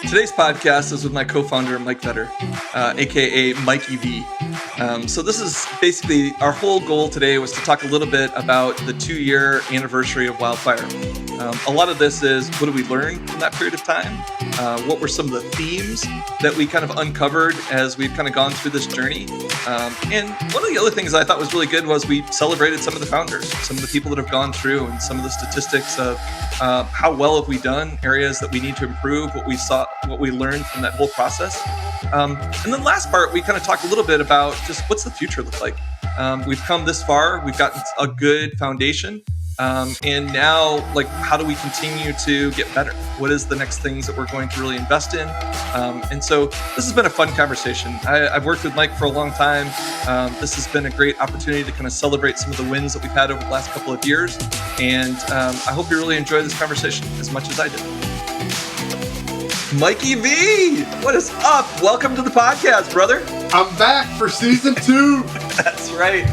Today's podcast is with my co-founder, Mike Vetter, aka Mikey V. So this is basically our whole goal today was to talk a little bit about the 2-year anniversary of Wildfire. A lot of this is what did we learn from that period of time? What were some of the themes that we kind of uncovered as we've kind of gone through this journey? And one of the other things I thought was really good was we celebrated some of the founders, some of the people that have gone through, and some of the statistics of how well have we done, areas that we need to improve, what we saw, what we learned from that whole process. And then the last part, we kind of talked a little bit about just what's the future look like. We've come this far, we've gotten a good foundation. And now, like, how do we continue to get better? What is the next things that we're going to really invest in? And so this has been a fun conversation. I've worked with Mike for a long time. This has been a great opportunity to kind of celebrate some of the wins that we've had over the last couple of years. And I hope you really enjoy this conversation as much as I did. Mikey V, what is up? Welcome to the podcast, brother. I'm back for season 2. That's right.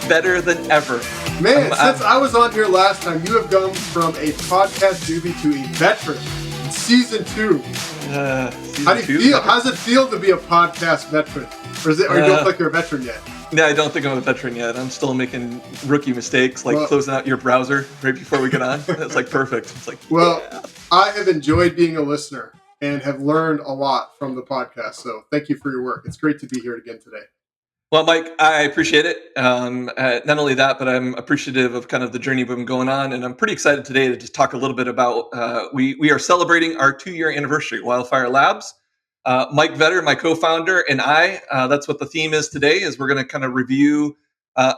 Better than ever. Man, since I was on here last time, you have gone from a podcast newbie to a veteran. Season 2. How do you feel? How does it feel to be a podcast veteran? Or you don't feel like you're a veteran yet? No, I don't think I'm a veteran yet. I'm still making rookie mistakes, like closing out your browser right before we get on. It's like perfect. It's like, yeah. I have enjoyed being a listener and have learned a lot from the podcast. So thank you for your work. It's great to be here again today. Well, Mike, I appreciate it. Not only that, but I'm appreciative of kind of the journey we've been going on. And I'm pretty excited today to just talk a little bit about, we are celebrating our 2-year anniversary, Wildfire Labs. Mike Vetter, my co-founder, and I, that's what the theme is today, is we're going to kind of review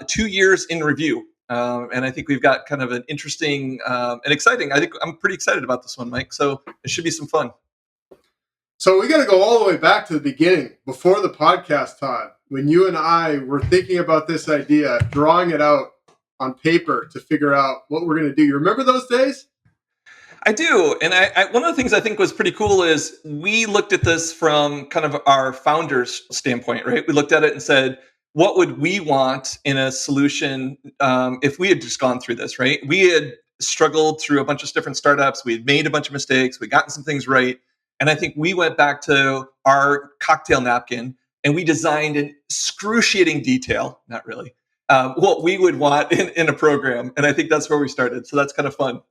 2 years in review. And I think we've got kind of an interesting and exciting, I think I'm pretty excited about this one, Mike. So it should be some fun. So we got to go all the way back to the beginning, before the podcast, Todd, when you and I were thinking about this idea, drawing it out on paper to figure out what we're going to do. You remember those days? I do. And I one of the things I think was pretty cool is we looked at this from kind of our founder's standpoint, right? We looked at it and said, what would we want in a solution if we had just gone through this, right? We had struggled through a bunch of different startups. We had made a bunch of mistakes. We gotten some things right. And I think we went back to our cocktail napkin and we designed in excruciating detail, not really, what we would want in a program. And I think that's where we started. So that's kind of fun.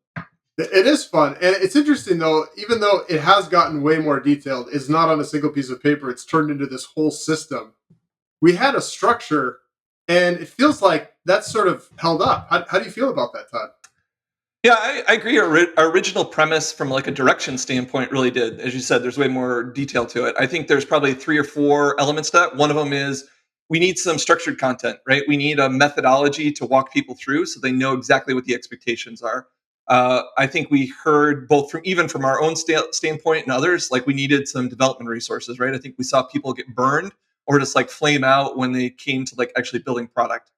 It is fun. And it's interesting, though, even though it has gotten way more detailed, it's not on a single piece of paper. It's turned into this whole system. We had a structure, and it feels like that's sort of held up. How do you feel about that, Todd? Yeah, I agree. Our original premise from like a direction standpoint really did. As you said, there's way more detail to it. I think there's probably 3 or 4 elements to that. One of them is we need some structured content, right? We need a methodology to walk people through so they know exactly what the expectations are. I think we heard both from our own standpoint and others, like we needed some development resources, right? I think we saw people get burned or just like flame out when they came to like actually building product.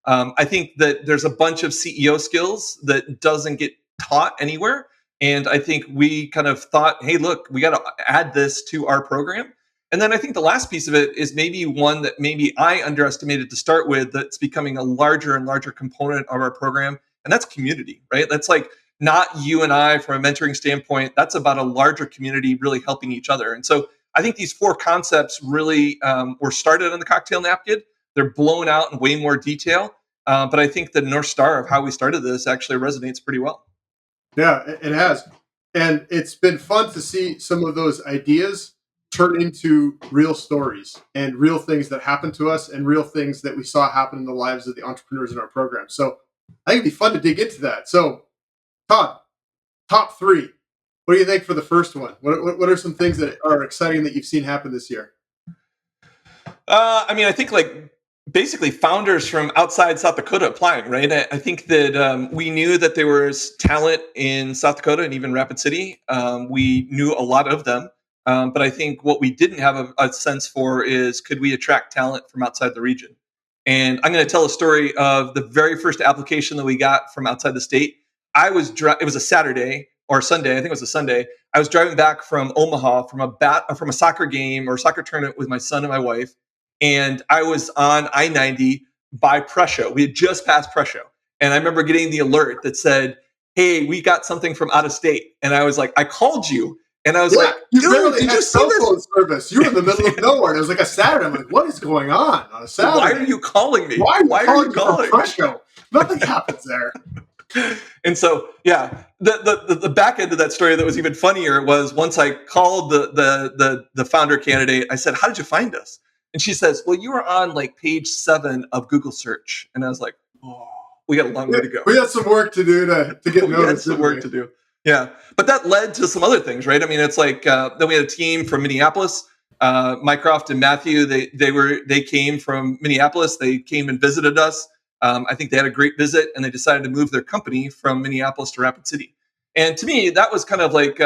I think that there's a bunch of CEO skills that doesn't get taught anywhere. And I think we kind of thought, hey, look, we got to add this to our program. And then I think the last piece of it is maybe one that maybe I underestimated to start with, that's becoming a larger and larger component of our program. And that's community, right? That's like not you and I from a mentoring standpoint. That's about a larger community really helping each other. And so I think these 4 concepts really were started on the cocktail napkin. They're blown out in way more detail. But I think the North Star of how we started this actually resonates pretty well. Yeah, it has. And it's been fun to see some of those ideas turn into real stories and real things that happened to us and real things that we saw happen in the lives of the entrepreneurs in our program. So I think it'd be fun to dig into that. So, Todd, top 3. What do you think for the first one? What are some things that are exciting that you've seen happen this year? I think like basically founders from outside South Dakota applying, right? I think that we knew that there was talent in South Dakota and even Rapid City. We knew a lot of them. But I think what we didn't have a sense for is, could we attract talent from outside the region? And I'm going to tell a story of the very first application that we got from outside the state. It was a Saturday or Sunday. I think it was a Sunday. I was driving back from Omaha from a soccer game or soccer tournament with my son and my wife. And I was on I-90 by Presho. We had just passed Presho. And I remember getting the alert that said, hey, we got something from out of state. And I was like, I called you. And I was Yeah, like, you dude, barely did you had see cell this? phone service. You were in the middle of nowhere. And it was like a Saturday. I'm like, what is going on a Why are Saturday? you calling me? Why are you Why are you calling me from calling? Fresco? Nothing happens there. And so, yeah, the back end of that story that was even funnier was once I called the founder candidate, I said, "How did you find us?" And she says, "Well, you were on like page 7 of Google search." And I was like, "Oh, we got a long way to go. We had some work to do to get We had noticed, some didn't work we? to do." Yeah, but that led to some other things, right? I mean, it's like then we had a team from Minneapolis. Mycroft and Matthew, they came from Minneapolis. They came and visited us. I think they had a great visit, and they decided to move their company from Minneapolis to Rapid City. And to me, that was kind of like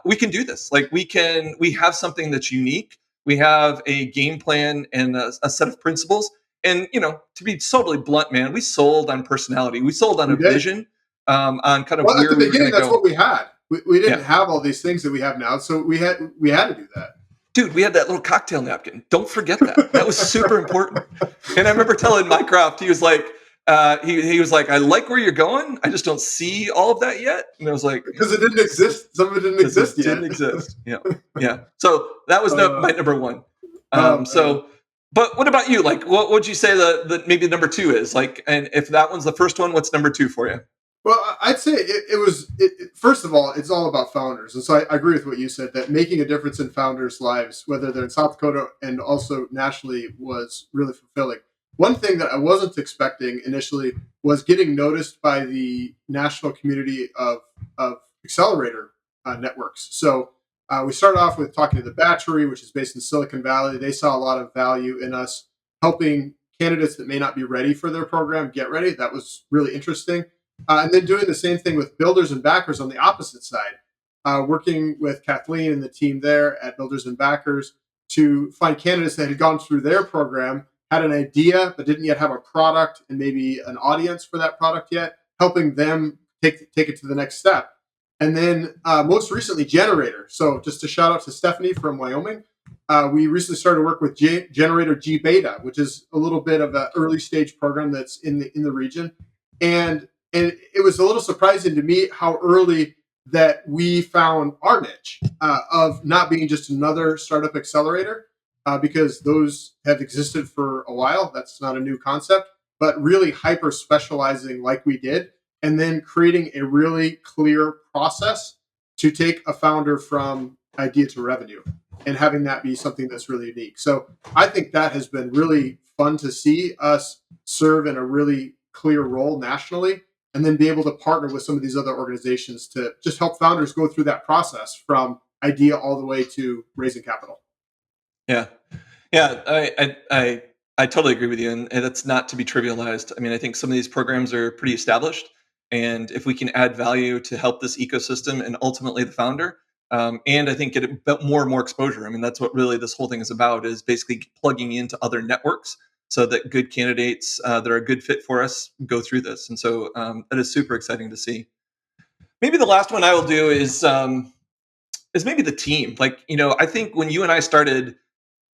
we can do this. Like we have something that's unique. We have a game plan and a set of principles. And to be totally blunt, man, we sold on personality. We sold on We a did. vision, on kind of Well, at where the we were going beginning, to that's go. what we had. We didn't Yeah. have all these things that we have now, so we had to do that. Dude, we had that little cocktail napkin. Don't forget that. That was super important. And I remember telling Mycroft, he was like, he was like, I like where you're going. I just don't see all of that yet. And I was like, Because it didn't exist. Some of it didn't because exist it yet. didn't exist. Yeah, yeah. So that was Uh, my number one. oh man. So, but what about you? Like, what would you say the maybe number two is? Like, and if that one's the first one, what's number two for you? Well, I'd say it was. First of all, it's all about founders, and so I agree with what you said that making a difference in founders' lives, whether they're in South Dakota and also nationally, was really fulfilling. One thing that I wasn't expecting initially was getting noticed by the national community of accelerator networks. So we started off with talking to the Battery, which is based in Silicon Valley. They saw a lot of value in us helping candidates that may not be ready for their program get ready. That was really interesting. And then doing the same thing with builders and backers on the opposite side, working with Kathleen and the team there at Builders and Backers to find candidates that had gone through their program, had an idea, but didn't yet have a product and maybe an audience for that product yet, helping them take it to the next step. And then most recently, Generator. So just a shout out to Stephanie from Wyoming. We recently started work with Generator G Beta, which is a little bit of an early stage program that's in the region. And it was a little surprising to me how early that we found our niche of not being just another startup accelerator, because those have existed for a while. That's not a new concept, but really hyper specializing like we did, and then creating a really clear process to take a founder from idea to revenue and having that be something that's really unique. So I think that has been really fun to see us serve in a really clear role nationally, and then be able to partner with some of these other organizations to just help founders go through that process from idea all the way to raising capital. Yeah, yeah. I totally agree with you, and that's not to be trivialized. I mean, I think some of these programs are pretty established, and if we can add value to help this ecosystem and ultimately the founder, and I think get more and more exposure. I mean, that's what really this whole thing is about: is basically plugging into other networks so that good candidates that are a good fit for us go through this. And so that is super exciting to see. Maybe the last one I will do is maybe the team. Like, I think when you and I started,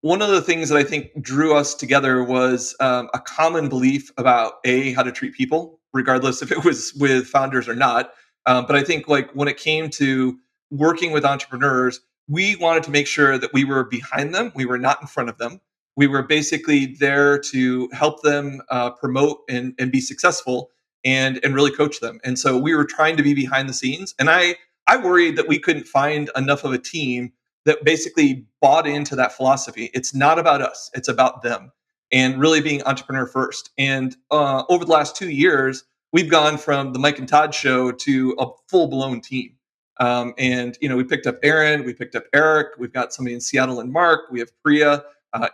one of the things that I think drew us together was a common belief about how to treat people, regardless if it was with founders or not. But I think like when it came to working with entrepreneurs, we wanted to make sure that we were behind them. We were not in front of them. We were basically there to help them promote and be successful and really coach them. And so we were trying to be behind the scenes. And I worried that we couldn't find enough of a team that basically bought into that philosophy. It's not about us, it's about them, and really being entrepreneur first. And over the last 2 years, we've gone from the Mike and Todd show to a full blown team. And we picked up Aaron, we picked up Eric, we've got somebody in Seattle and Mark, we have Priya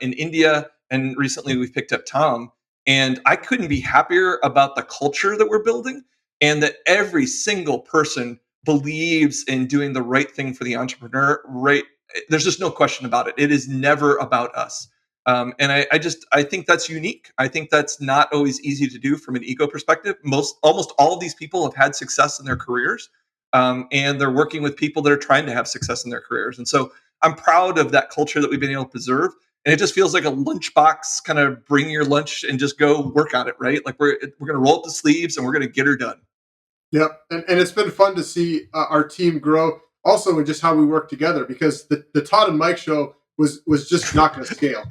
in India, and recently we've picked up Tom. And I couldn't be happier about the culture that we're building, and that every single person believes in doing the right thing for the entrepreneur. Right, there's just no question about it. It is never about us. And I think that's unique. I think that's not always easy to do from an ego perspective. Almost all of these people have had success in their careers, and they're working with people that are trying to have success in their careers. And so I'm proud of that culture that we've been able to preserve. And it just feels like a lunchbox, kind of bring your lunch and just go work on it, right? Like we're going to roll up the sleeves and we're going to get her done. Yep, and it's been fun to see our team grow. also in just how we work together, because the Todd and Mike show was just not going to scale.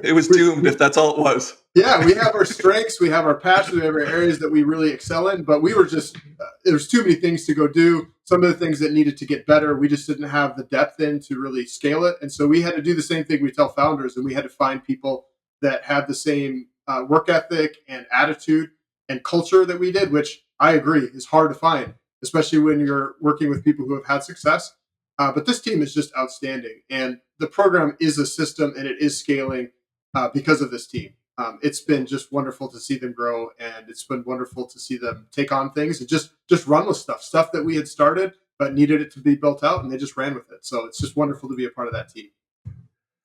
It was doomed if that's all it was. Yeah, we have our strengths, we have our passions, we have our areas that we really excel in, but we were just there's too many things to go do. Some of the things that needed to get better, we just didn't have the depth in to really scale it, and so we had to do the same thing we tell founders, and we had to find people that had the same work ethic and attitude and culture that we did, which I agree is hard to find, especially when you're working with people who have had success. But this team is just outstanding, and the program is a system, and it is scaling because of this team. It's been just wonderful to see them grow, and it's been wonderful to see them take on things and just run with stuff that we had started but needed it to be built out, and they just ran with it. So it's just wonderful to be a part of that team.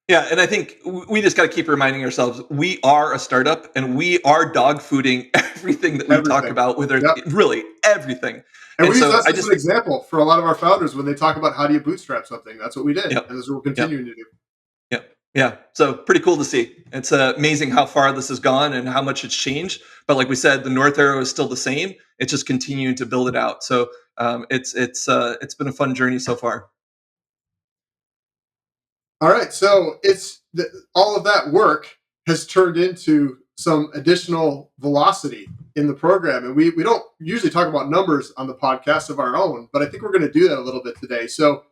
Yeah, and I think we just got to keep reminding ourselves we are a startup, and we are dog fooding everything that we talk Everything. about, whether Yep. really everything. And we use So that I as just an example for a lot of our founders when they talk about how do you bootstrap something. That's what we did, yep, and that's what we're yep. continuing to do. Yeah. So pretty cool to see. It's amazing how far this has gone and how much it's changed. But like we said, the North Arrow is still the same. It's just continuing to build it out. So it's been a fun journey so far. All right, so all of that work has turned into some additional velocity in the program, and we don't usually talk about numbers on the podcast of our own, but I think we're going to do that a little bit today. So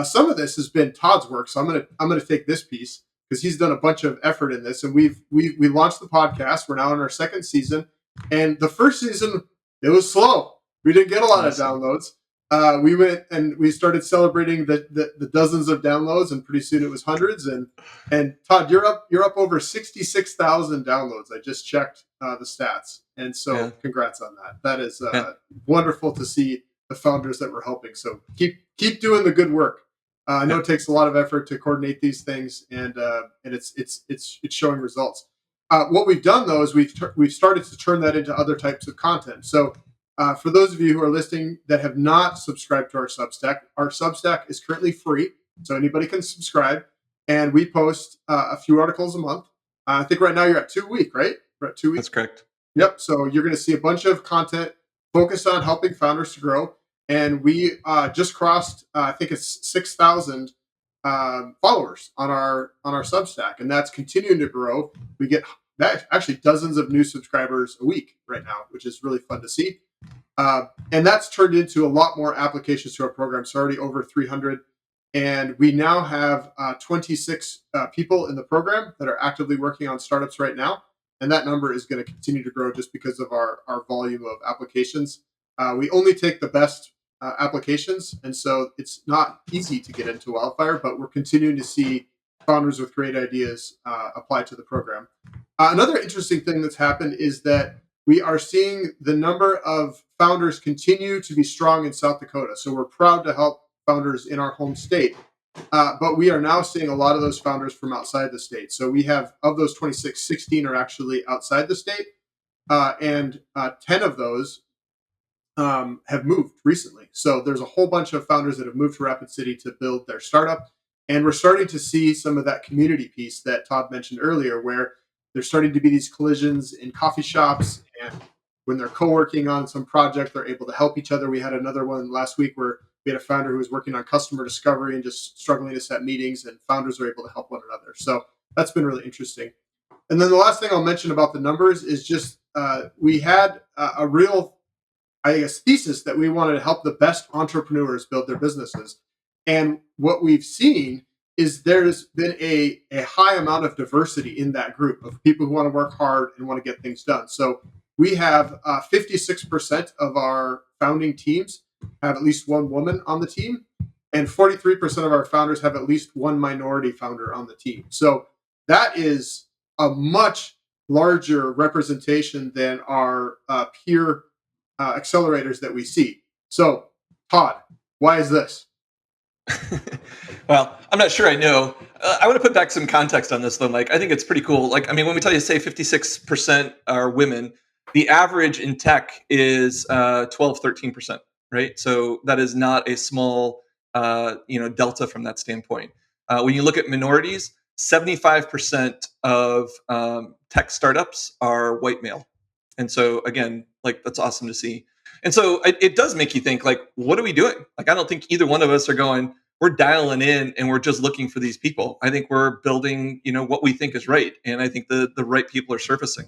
some of this has been Todd's work, so I'm gonna take this piece because he's done a bunch of effort in this, and we launched the podcast. We're now in our second season, and the first season it was slow. We didn't get a lot of downloads. We went and we started celebrating the dozens of downloads, and pretty soon it was hundreds. And Todd, you're up over 66,000 downloads. I just checked the stats, and so congrats on that. That is wonderful to see the founders that we're helping. So keep doing the good work. I know it takes a lot of effort to coordinate these things, and it's showing results. What we've done though is we've started to turn that into other types of content. So. For those of you who are listening that have not subscribed to our Substack is currently free, so anybody can subscribe. And we post a few articles a month. I think right now you're at 2 week, right? We're at 2 weeks. That's correct. Yep. So you're going to see a bunch of content focused on helping founders to grow. And we just crossed, I think it's 6,000 followers on our Substack, and that's continuing to grow. We get actually dozens of new subscribers a week right now, which is really fun to see. And that's turned into a lot more applications to our program. So already over 300. And we now have 26 people in the program that are actively working on startups right now. And that number is going to continue to grow just because of our volume of applications. We only take the best applications. And so it's not easy to get into Wildfire, but we're continuing to see founders with great ideas apply to the program. Another interesting thing that's happened is that we are seeing the number of founders continue to be strong in South Dakota. So we're proud to help founders in our home state. But we are now seeing a lot of those founders from outside the state. So we have, of those 26, 16 are actually outside the state. And 10 of those have moved recently. So there's a whole bunch of founders that have moved to Rapid City to build their startup. And we're starting to see some of that community piece that Todd mentioned earlier, where there's starting to be these collisions in coffee shops, and when they're co-working on some project, they're able to help each other. We had another one last week where we had a founder who was working on customer discovery and just struggling to set meetings, and founders are able to help one another. So that's been really interesting. And then the last thing I'll mention about the numbers is just we had a real, I guess, thesis that we wanted to help the best entrepreneurs build their businesses. And what we've seen is there's been a high amount of diversity in that group of people who want to work hard and want to get things done. So we have 56% of our founding teams have at least one woman on the team, and 43% of our founders have at least one minority founder on the team. So that is a much larger representation than our peer accelerators that we see. So, Todd, why is this? Well, I'm not sure I know. I want to put back some context on this, though. Like, I think it's pretty cool. Like, I mean, when we tell you, say 56% are women, the average in tech is 12, 13%, right? So that is not a small, delta from that standpoint. When you look at minorities, 75% of tech startups are white male. And so again, like that's awesome to see. And so it does make you think, like, what are we doing? Like, I don't think either one of us are going, we're dialing in and we're just looking for these people. I think we're building, what we think is right. And I think the right people are surfacing.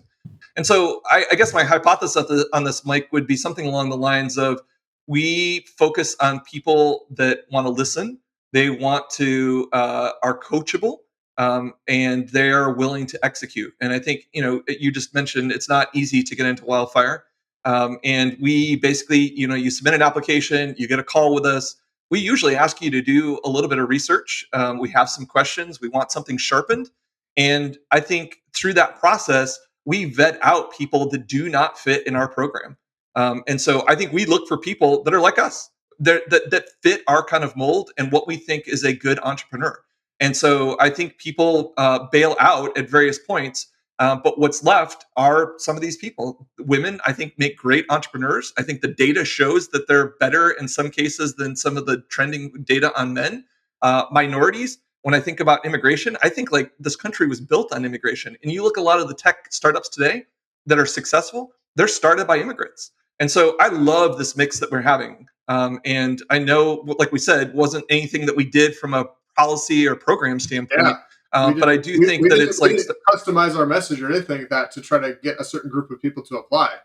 And so I guess my hypothesis on this, Mike, would be something along the lines of we focus on people that want to listen. They want to, are coachable, and they're willing to execute. And I think, you just mentioned it's not easy to get into Wildfire. And we basically, you submit an application, you get a call with us. We usually ask you to do a little bit of research. We have some questions. We want something sharpened. And I think through that process, we vet out people that do not fit in our program. And so I think we look for people that are like us, that fit our kind of mold and what we think is a good entrepreneur. And so I think people bail out at various points. But what's left are some of these people. Women, I think, make great entrepreneurs. I think the data shows that they're better in some cases than some of the trending data on men. Minorities, when I think about immigration, I think like this country was built on immigration. And you look a lot of the tech startups today that are successful, they're started by immigrants. And so I love this mix that we're having. And I know, like we said, wasn't anything that we did from a policy or program standpoint. Yeah. We But didn't, I do think that it's we like, didn't customize our message or anything like that to try to get a certain group of people to apply.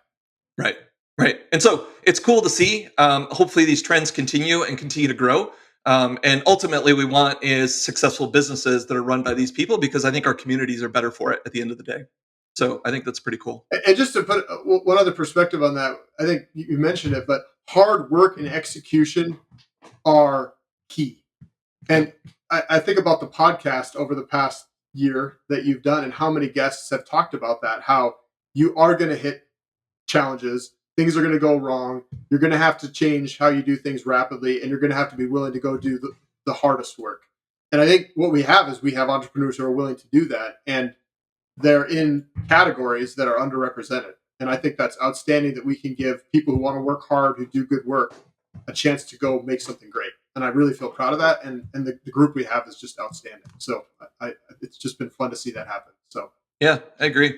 right, right. And so it's cool to see. Hopefully, these trends continue and continue to grow. And ultimately, we want is successful businesses that are run by these people because I think our communities are better for it at the end of the day. So I think that's pretty cool. And just to put one other perspective on that, I think you mentioned it, but hard work and execution are key. And I think about the podcast over the past year that you've done and how many guests have talked about that, how you are going to hit challenges, things are going to go wrong, you're going to have to change how you do things rapidly, and you're going to have to be willing to go do the hardest work. And I think what we have is we have entrepreneurs who are willing to do that, and they're in categories that are underrepresented. And I think that's outstanding that we can give people who want to work hard, who do good work, a chance to go make something great. And I really feel proud of that. And the group we have is just outstanding. So it's just been fun to see that happen. So Yeah, I agree.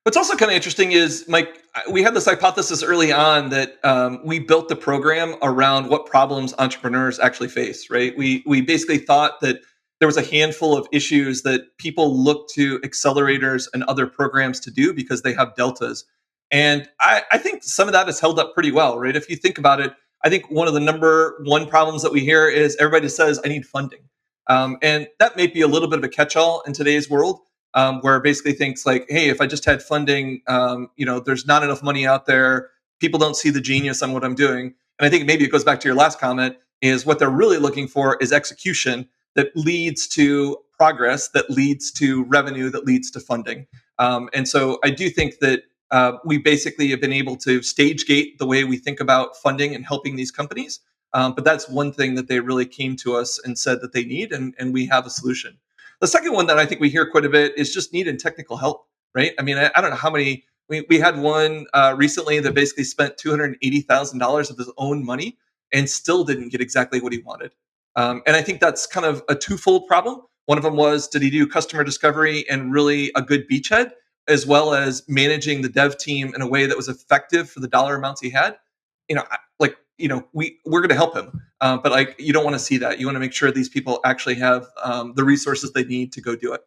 What's also kind of interesting is, Mike, we had this hypothesis early on that we built the program around what problems entrepreneurs actually face, right? We basically thought that there was a handful of issues that people look to accelerators and other programs to do because they have deltas. And I think some of that has held up pretty well, right? If you think about it, I think one of the number one problems that we hear is everybody says, I need funding. And that may be a little bit of a catch-all in today's world, where basically thinks like, hey, if I just had funding, there's not enough money out there. People don't see the genius on what I'm doing. And I think maybe it goes back to your last comment is what they're really looking for is execution that leads to progress, that leads to revenue, that leads to funding. And so I do think that we basically have been able to stage gate the way we think about funding and helping these companies. But that's one thing that they really came to us and said that they need, and we have a solution. The second one that I think we hear quite a bit is just needing technical help, right? I mean, I don't know how many. We had one recently that basically spent $280,000 of his own money and still didn't get exactly what he wanted. And I think that's kind of a twofold problem. One of them was, did he do customer discovery and really a good beachhead, as well as managing the dev team in a way that was effective for the dollar amounts he had? We're going to help him, but like you don't want to see that. You want to make sure these people actually have the resources they need to go do it.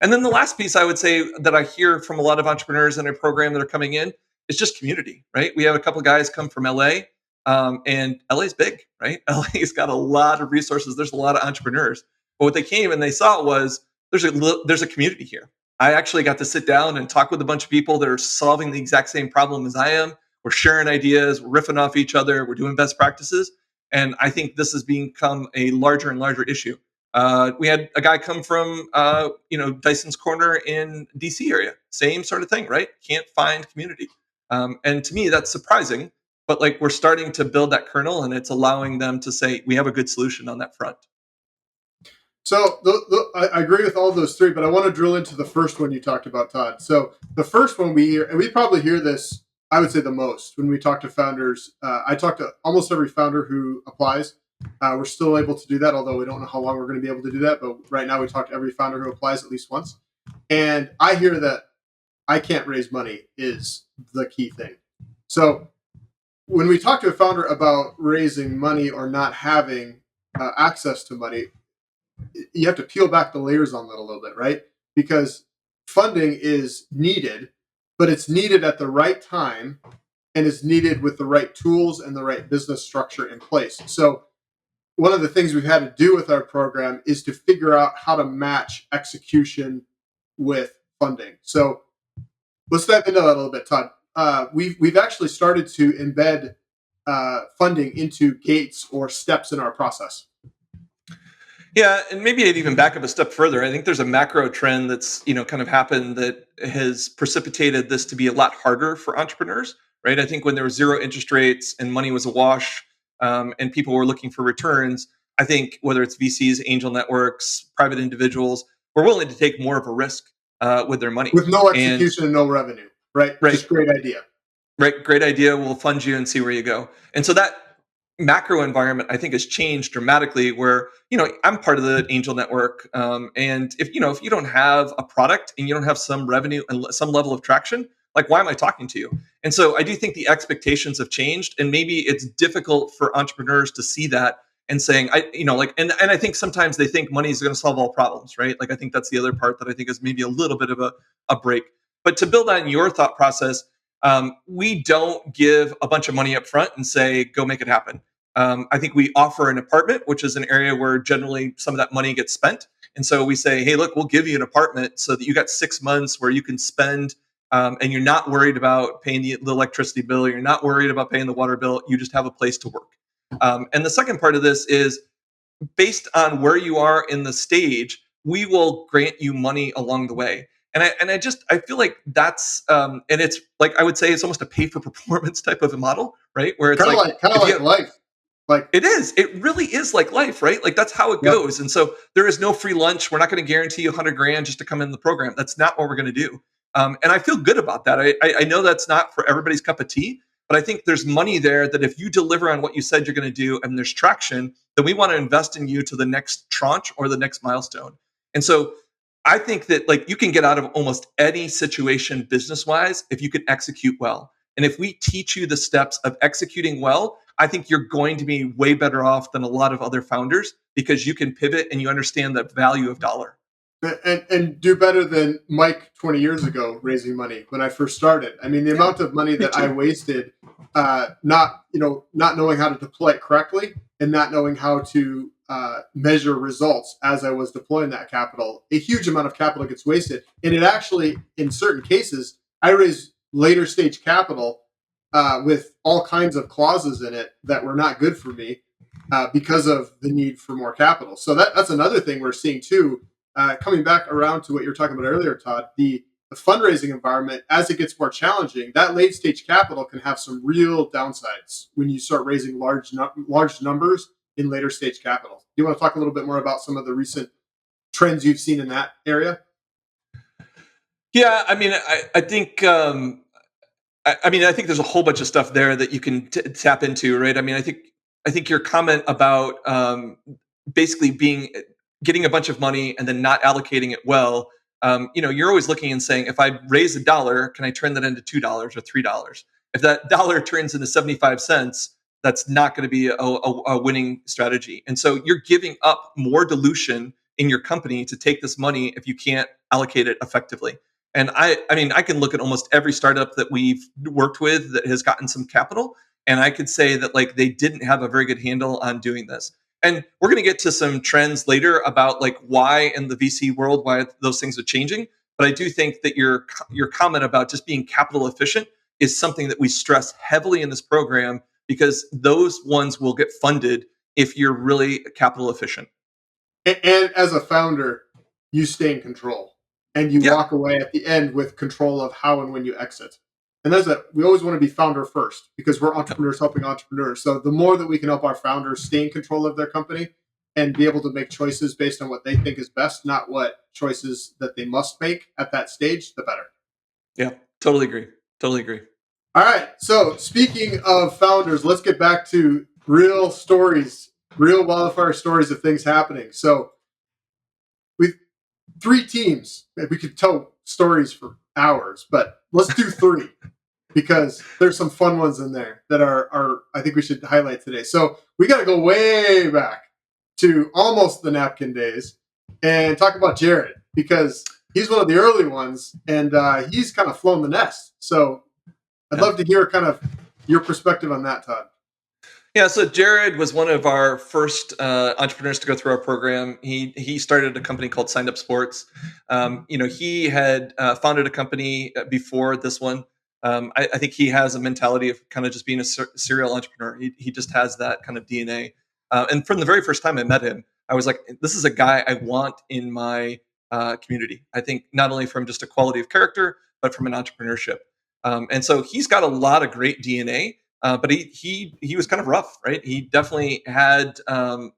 And then the last piece I would say that I hear from a lot of entrepreneurs in our program that are coming in is just community, right? We have a couple of guys come from LA, and LA's big, right? LA's got a lot of resources. There's a lot of entrepreneurs, but what they came and they saw was there's a community here. I actually got to sit down and talk with a bunch of people that are solving the exact same problem as I am. We're sharing ideas, we're riffing off each other, we're doing best practices. And I think this has become a larger and larger issue. We had a guy come from, Dyson's Corner in DC area. Same sort of thing, right? Can't find community. And to me, that's surprising. But like we're starting to build that kernel and it's allowing them to say, we have a good solution on that front. So I agree with all those three, but I want to drill into the first one you talked about, Todd. So the first one we hear, and we probably hear this, I would say the most when we talk to founders. I talk to almost every founder who applies. We're still able to do that, although we don't know how long we're going to be able to do that. But right now we talk to every founder who applies at least once. And I hear that I can't raise money is the key thing. So when we talk to a founder about raising money or not having access to money, you have to peel back the layers on that a little bit, right? Because funding is needed, but it's needed at the right time and is needed with the right tools and the right business structure in place. So one of the things we've had to do with our program is to figure out how to match execution with funding. So let's dive into that a little bit, Todd. We've actually started to embed funding into gates or steps in our process. Yeah, and maybe I'd even back up a step further. I think there's a macro trend that's kind of happened that has precipitated this to be a lot harder for entrepreneurs, right? I think when there were zero interest rates and money was awash, and people were looking for returns, I think whether it's VCs, angel networks, private individuals, were willing to take more of a risk with their money. With no And execution and no revenue, right? right, Just great idea. right, great idea. We'll fund you and see where you go. And so that macro environment I think has changed dramatically where I'm part of the angel network, and if you don't have a product and you don't have some revenue and some level of traction, like, why am I talking to you? And so I do think the expectations have changed, and maybe it's difficult for entrepreneurs to see that and saying and I think sometimes they think money is going to solve all problems, right? Like, I think that's the other part that I think is maybe a little bit of a break. But to build on your thought process, we don't give a bunch of money up front and say, go make it happen. I think we offer an apartment, which is an area where generally some of that money gets spent. And so we say, hey, look, we'll give you an apartment so that you got 6 months where you can spend, and you're not worried about paying the electricity bill. You're not worried about paying the water bill. You just have a place to work. And the second part of this is based on where you are in the stage, we will grant you money along the way. And I feel like that's and it's like, I would say it's almost a pay for performance type of a model, right? Where it's Kind of like, like if you life. Like, it really is like life, right? Like, that's how it yep. goes. And so there is no free lunch. We're not going to guarantee you 100 grand just to come in the program. That's not what we're going to do. And I feel good about that. I know that's not for everybody's cup of tea, but I think there's money there that if you deliver on what you said you're going to do and there's traction, then we want to invest in you to the next tranche or the next milestone. And so I think that, like, you can get out of almost any situation business wise if you can execute well. And if we teach you the steps of executing well, I think you're going to be way better off than a lot of other founders because you can pivot and you understand the value of dollar. And do better than Mike 20 years ago raising money when I first started. I mean, the amount of money that I wasted not knowing how to deploy it correctly and not knowing how to measure results as I was deploying that capital. A huge amount of capital gets wasted, and it actually, in certain cases, I raised later stage capital with all kinds of clauses in it that were not good for me because of the need for more capital. So that's another thing we're seeing too. Coming back around to what you were talking about earlier, Todd, the fundraising environment, as it gets more challenging, that late stage capital can have some real downsides when you start raising large numbers in later stage capital. Do you want to talk a little bit more about some of the recent trends you've seen in that area? Yeah, I mean, I think I think there's a whole bunch of stuff there that you can tap into, right? I mean, I think your comment about basically getting a bunch of money and then not allocating it well. You're always looking and saying, if I raise $1, can I turn that into $2 or $3? If that dollar turns into 75 cents, that's not going to be a winning strategy. And so you're giving up more dilution in your company to take this money if you can't allocate it effectively. And I mean, I can look at almost every startup that we've worked with that has gotten some capital, and I could say that, like, they didn't have a very good handle on doing this. And we're going to get to some trends later about, like, why in the VC world, why those things are changing. But I do think that your comment about just being capital efficient is something that we stress heavily in this program, because those ones will get funded if you're really capital efficient. And as a founder, you stay in control and you Yeah. walk away at the end with control of how and when you exit. And we always want to be founder first because we're entrepreneurs helping entrepreneurs. So the more that we can help our founders stay in control of their company and be able to make choices based on what they think is best, not what choices that they must make at that stage, the better. Yeah. Totally agree. Totally agree. All right. So speaking of founders, let's get back to real stories, real wildfire stories of things happening. So with 3 teams, we could tell stories for hours, but let's do 3 because there's some fun ones in there that are I think we should highlight today. So we got to go way back to almost the napkin days and talk about Jared because he's one of the early ones and he's kind of flown the nest. So I'd Yeah. love to hear kind of your perspective on that, Todd. Yeah, so Jared was one of our first entrepreneurs to go through our program. He started a company called Signed Up Sports. He had founded a company before this one. I think he has a mentality of kind of just being a serial entrepreneur. He just has that kind of DNA. And from the very first time I met him, I was like, this is a guy I want in my community. I think not only from just a quality of character, but from an entrepreneurship. And so he's got a lot of great DNA. But he was kind of rough, right? He definitely had a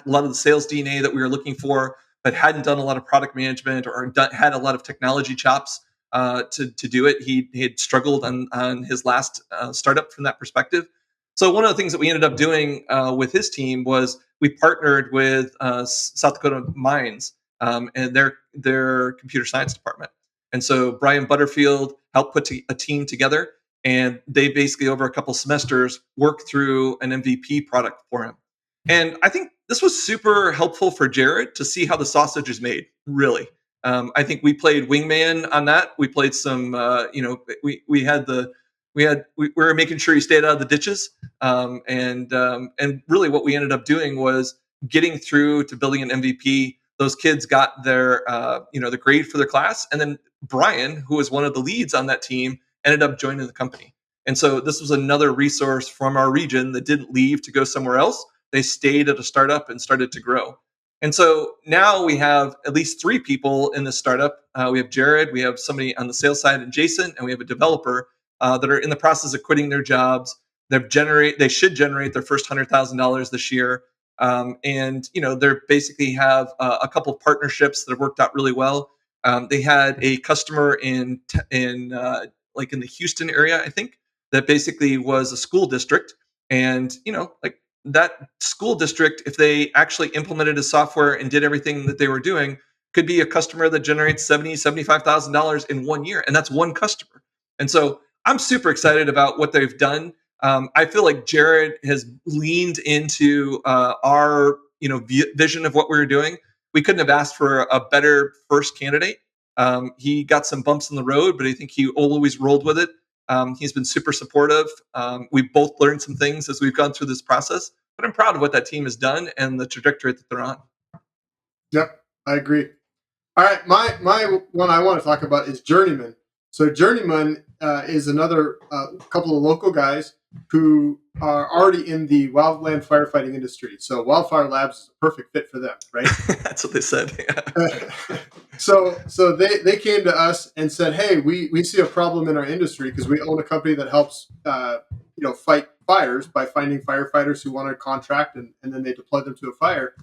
lot of the sales DNA that we were looking for, but hadn't done a lot of product management or had a lot of technology chops to do it. He had struggled on his last startup from that perspective. So one of the things that we ended up doing with his team was we partnered with South Dakota Mines and their computer science department. And so Brian Butterfield helped put a team together, and they basically over a couple semesters worked through an MVP product for him. And I think this was super helpful for Jared to see how the sausage is made. Really, I think we played wingman on that. We played some, we were making sure he stayed out of the ditches, and really what we ended up doing was getting through to building an MVP. Those kids got the grade for their class, and then Brian, who was one of the leads on that team, ended up joining the company. And so this was another resource from our region that didn't leave to go somewhere else. They stayed at a startup and started to grow. And so now we have at least 3 people in this startup. We have Jared, we have somebody on the sales side, and Jason, and we have a developer that are in the process of quitting their jobs. They should generate their first $100,000 this year. And they basically have a couple of partnerships that have worked out really well. They had a customer in the Houston area, I think, that basically was a school district. And, like that school district, if they actually implemented a software and did everything that they were doing, could be a customer that generates $75,000 in 1 year. And that's one customer. And so I'm super excited about what they've done. I feel like Jared has leaned into our, vision of what we were doing. We couldn't have asked for a better first candidate. He got some bumps in the road, but I think he always rolled with it. He's been super supportive. We've both learned some things as we've gone through this process, but I'm proud of what that team has done and the trajectory that they're on. Yep, I agree. All right, my one I want to talk about is Journeyman. So Journeyman is another couple of local guys who are already in the wildland firefighting industry. So Wildfire Labs is a perfect fit for them, right? That's what they said. So they came to us and said, "Hey, we see a problem in our industry because we own a company that helps fight fires by finding firefighters who want to contract and then they deploy them to a fire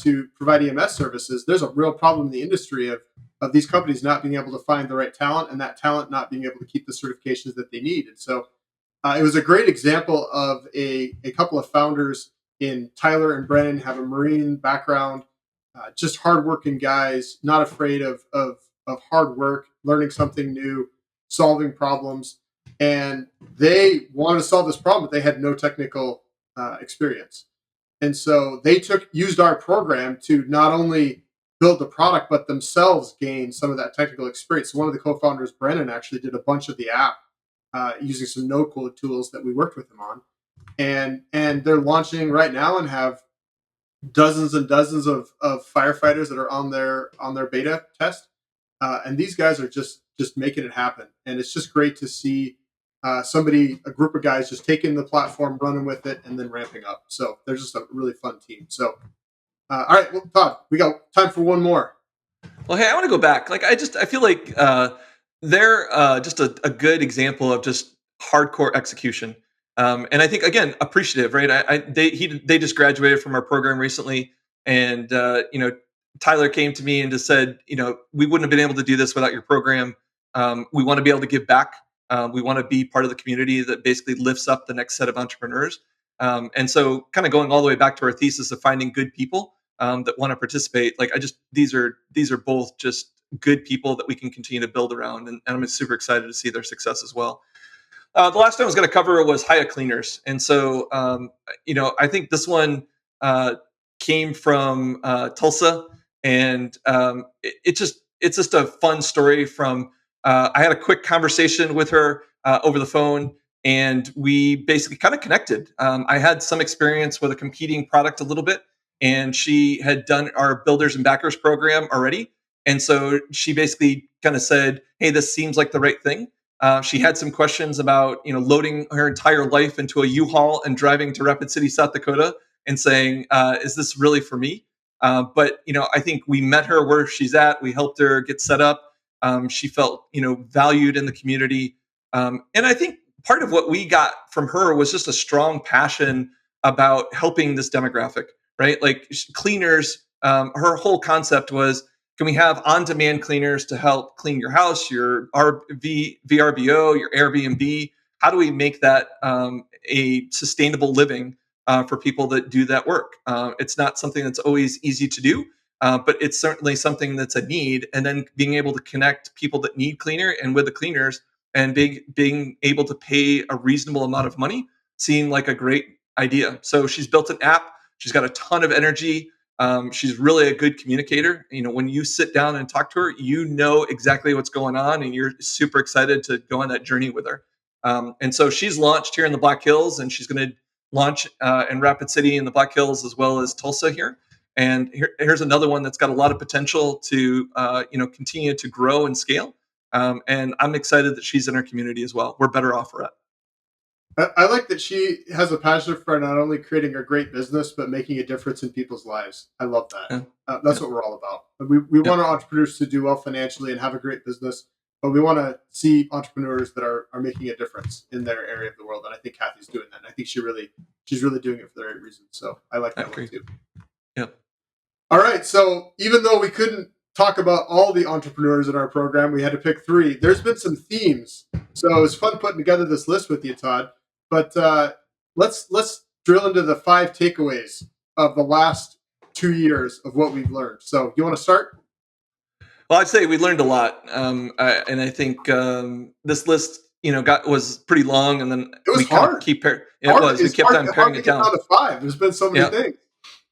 to provide EMS services. There's a real problem in the industry of these companies not being able to find the right talent and that talent not being able to keep the certifications that they need." And so it was a great example of a couple of founders in Tyler and Brennan have a Marine background, just hardworking guys, not afraid of hard work, learning something new, solving problems. And they wanted to solve this problem, but they had no technical experience. And so they used our program to not only build the product, but themselves gain some of that technical experience. So one of the co-founders, Brennan, actually did a bunch of the app using some no-code tools that we worked with him on. And they're launching right now and have dozens and dozens of firefighters that are on their beta test. And these guys are just making it happen. And it's just great to see a group of guys just taking the platform, running with it, and then ramping up. So they're just a really fun team. So, all right, well, Todd, we got time for one more. Well, hey, I want to go back. I feel like they're just a good example of just hardcore execution. And I think again, appreciative, right? They just graduated from our program recently, and Tyler came to me and just said, we wouldn't have been able to do this without your program. We want to be able to give back. We want to be part of the community that basically lifts up the next set of entrepreneurs. And so, kind of going all the way back to our thesis of finding good people that want to participate. These are both just good people that we can continue to build around. And I'm super excited to see their success as well. The last one I was going to cover was Haya Cleaners, and so I think this one uh, came from Tulsa, and it's just a fun story. From I had a quick conversation with her over the phone, and we basically kind of connected. I had some experience with a competing product a little bit, and she had done our Builders and Backers program already, and so she basically kind of said, "Hey, this seems like the right thing." She had some questions about loading her entire life into a U-Haul and driving to Rapid City, South Dakota, and saying, "Is this really for me?" But I think we met her where she's at. We helped her get set up. She felt valued in the community, and I think part of what we got from her was just a strong passion about helping this demographic. Right, like cleaners. Her whole concept was, can we have on-demand cleaners to help clean your house, your VRBO, your Airbnb? How do we make that a sustainable living for people that do that work? It's not something that's always easy to do, but it's certainly something that's a need. And then being able to connect people that need cleaner and with the cleaners, and being able to pay a reasonable amount of money seemed like a great idea. So she's built an app. She's got a ton of energy. She's really a good communicator. When you sit down and talk to her, exactly what's going on, and you're super excited to go on that journey with her. And so she's launched here in the Black Hills, and she's going to launch in Rapid City in the Black Hills as well as Tulsa here. And here's another one that's got a lot of potential to continue to grow and scale. And I'm excited that she's in our community as well. We're better off for it. I like that she has a passion for not only creating a great business, but making a difference in people's lives. I love that. Yeah. That's Yeah. what we're all about. We Yeah. want our entrepreneurs to do well financially and have a great business, but we want to see entrepreneurs that are making a difference in their area of the world. And I think Kathy's doing that. And I think she's really doing it for the right reasons. So I like I that one agree. too. Yep. All right. So even though we couldn't talk about all the entrepreneurs in our program, we had to pick three. There's been some themes. So it was fun putting together this list with you, Todd. But let's drill into the 5 takeaways of the last 2 years of what we've learned. So you want to start? Well, I'd say we learned a lot, and I think this list, was pretty long, and then It was we kind of hard. we It's kept on hard paring to it get down. down to 5. There's been so many Yeah, things.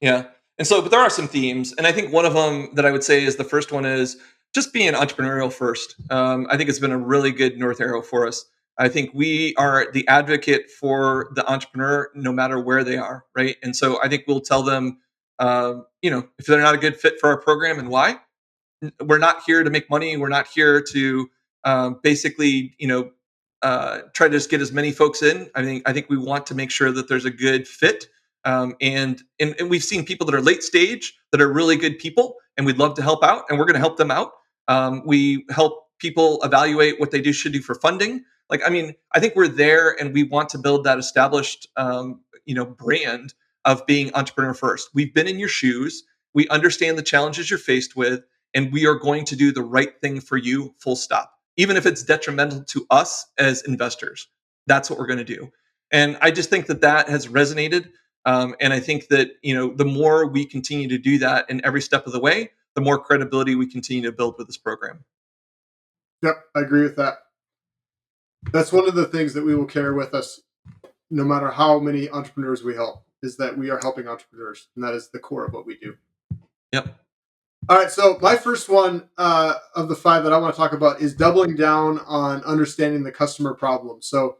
yeah. And so, but there are some themes, and I think one of them that I would say is the first one is just being entrepreneurial first. I think it's been a really good north arrow for us. I think we are the advocate for the entrepreneur, no matter where they are, right? And so I think we'll tell them, if they're not a good fit for our program and why. We're not here to make money. We're not here to basically, try to just get as many folks in. I think we want to make sure that there's a good fit. And we've seen people that are late stage that are really good people, and we'd love to help out, and we're going to help them out. We help people evaluate what they should do for funding. I think we're there, and we want to build that established, brand of being entrepreneur first. We've been in your shoes. We understand the challenges you're faced with, and we are going to do the right thing for you, full stop. Even if it's detrimental to us as investors, that's what we're going to do. And I just think that has resonated. And I think that, the more we continue to do that in every step of the way, the more credibility we continue to build with this program. Yep, I agree with that. That's one of the things that we will carry with us no matter how many entrepreneurs we help, is that we are helping entrepreneurs. And that is the core of what we do. Yep. All right, so my first one of the 5 that I want to talk about is doubling down on understanding the customer problem. So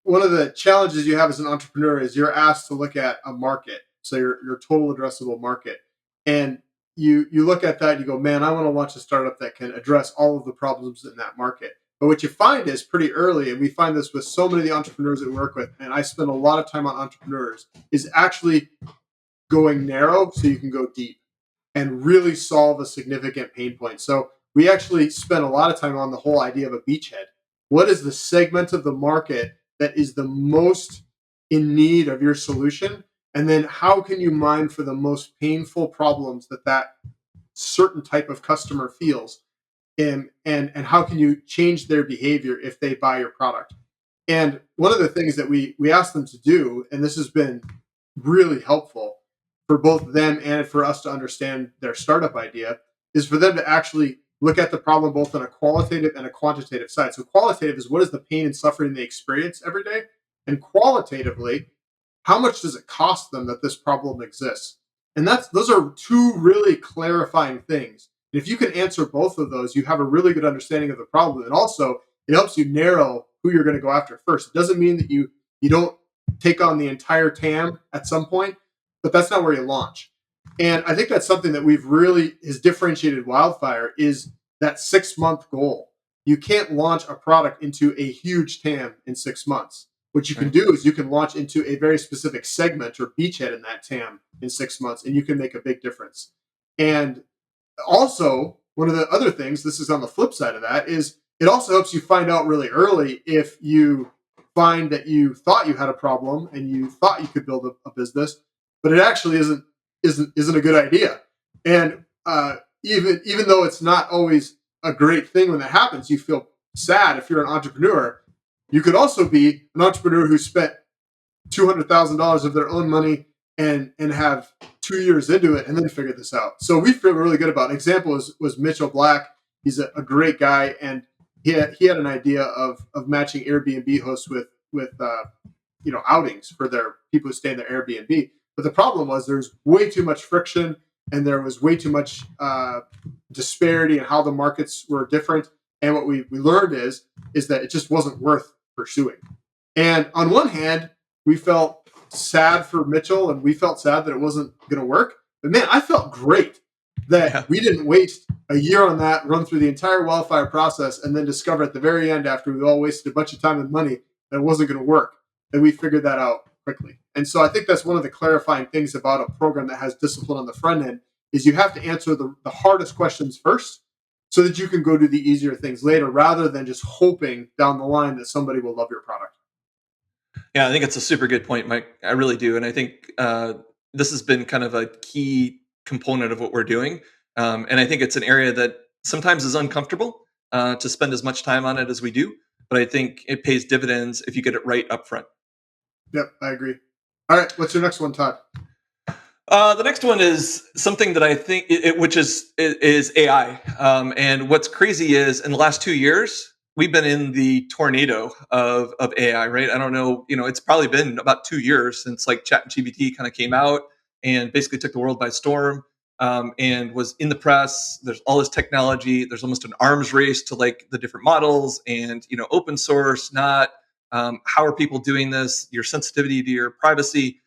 one of the challenges you have as an entrepreneur is you're asked to look at a market, so your total addressable market, and you look at that and you go, man, I want to launch a startup that can address all of the problems in that market. But what you find is pretty early, and we find this with so many of the entrepreneurs that we work with, and I spend a lot of time on entrepreneurs, is actually going narrow so you can go deep and really solve a significant pain point. So we actually spent a lot of time on the whole idea of a beachhead. What is the segment of the market that is the most in need of your solution? And then how can you mine for the most painful problems that certain type of customer feels? And how can you change their behavior if they buy your product? And one of the things that we asked them to do, and this has been really helpful for both them and for us to understand their startup idea, is for them to actually look at the problem both on a qualitative and a quantitative side. So qualitative is what is the pain and suffering they experience every day, and qualitatively, how much does it cost them that this problem exists? And those are two really clarifying things. And if you can answer both of those, you have a really good understanding of the problem. And also, it helps you narrow who you're going to go after first. It doesn't mean that you don't take on the entire TAM at some point, but that's not where you launch. And I think that's something that we've really has differentiated Wildfire is that 6 month goal. You can't launch a product into a huge TAM in 6 months. What you can Right. do is you can launch into a very specific segment or beachhead in that TAM in 6 months, and you can make a big difference. And also, one of the other things, this is on the flip side of that, is it also helps you find out really early if you find that you thought you had a problem and you thought you could build a business, but it actually isn't a good idea. And even though it's not always a great thing when that happens, you feel sad if you're an entrepreneur. You could also be an entrepreneur who spent $200,000 of their own money and have 2 years into it and then figure this out. So we feel really good about it. An example was Mitchell Black. He's a great guy, and he had an idea of matching Airbnb hosts with outings for their people who stay in their Airbnb. But the problem was there's way too much friction and there was way too much disparity in how the markets were different. And what we learned is that it just wasn't worth pursuing. And on one hand, we felt sad for Mitchell and we felt sad that it wasn't going to work. But man, I felt great Yeah. that we didn't waste a year on that, run through the entire Wildfire process, and then discover at the very end, after we all wasted a bunch of time and money, that it wasn't going to work. And we figured that out quickly. And so I think that's one of the clarifying things about a program that has discipline on the front end is you have to answer the hardest questions first so that you can go do the easier things later rather than just hoping down the line that somebody will love your product. Yeah, I think it's a super good point, Mike. I really do, and I think this has been kind of a key component of what we're doing. And I think it's an area that sometimes is uncomfortable to spend as much time on it as we do, but I think it pays dividends if you get it right up front. Yep, I agree. All right, what's your next one, Todd? The next one is something that I think, which is AI. And what's crazy is in the last 2 years, we've been in the tornado of AI, right? I don't know, it's probably been about 2 years since like ChatGPT kind of came out and basically took the world by storm, and was in the press. There's all this technology. There's almost an arms race to like the different models and open source, not. How are people doing this? Your sensitivity to your privacy.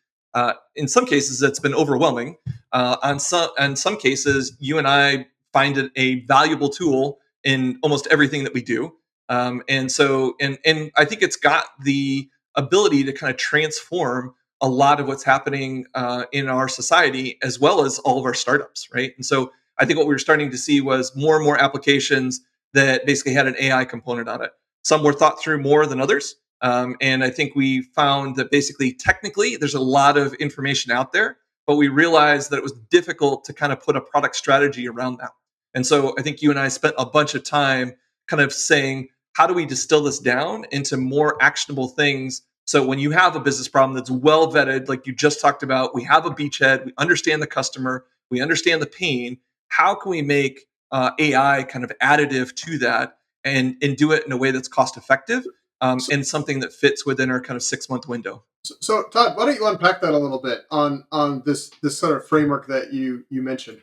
In some cases, it's been overwhelming. In some cases, you and I find it a valuable tool in almost everything that we do. And I think it's got the ability to kind of transform a lot of what's happening in our society, as well as all of our startups, right? And so I think what we were starting to see was more and more applications that basically had an AI component on it. Some were thought through more than others. And I think we found that basically, technically, there's a lot of information out there, but we realized that it was difficult to kind of put a product strategy around that. And so I think you and I spent a bunch of time kind of saying, how do we distill this down into more actionable things? So when you have a business problem that's well vetted, like you just talked about, we have a beachhead, we understand the customer, we understand the pain. How can we make AI kind of additive to that and do it in a way that's cost effective? So, And something that fits within our kind of 6 month window. so Todd, why don't you unpack that a little bit on this sort of framework that you mentioned?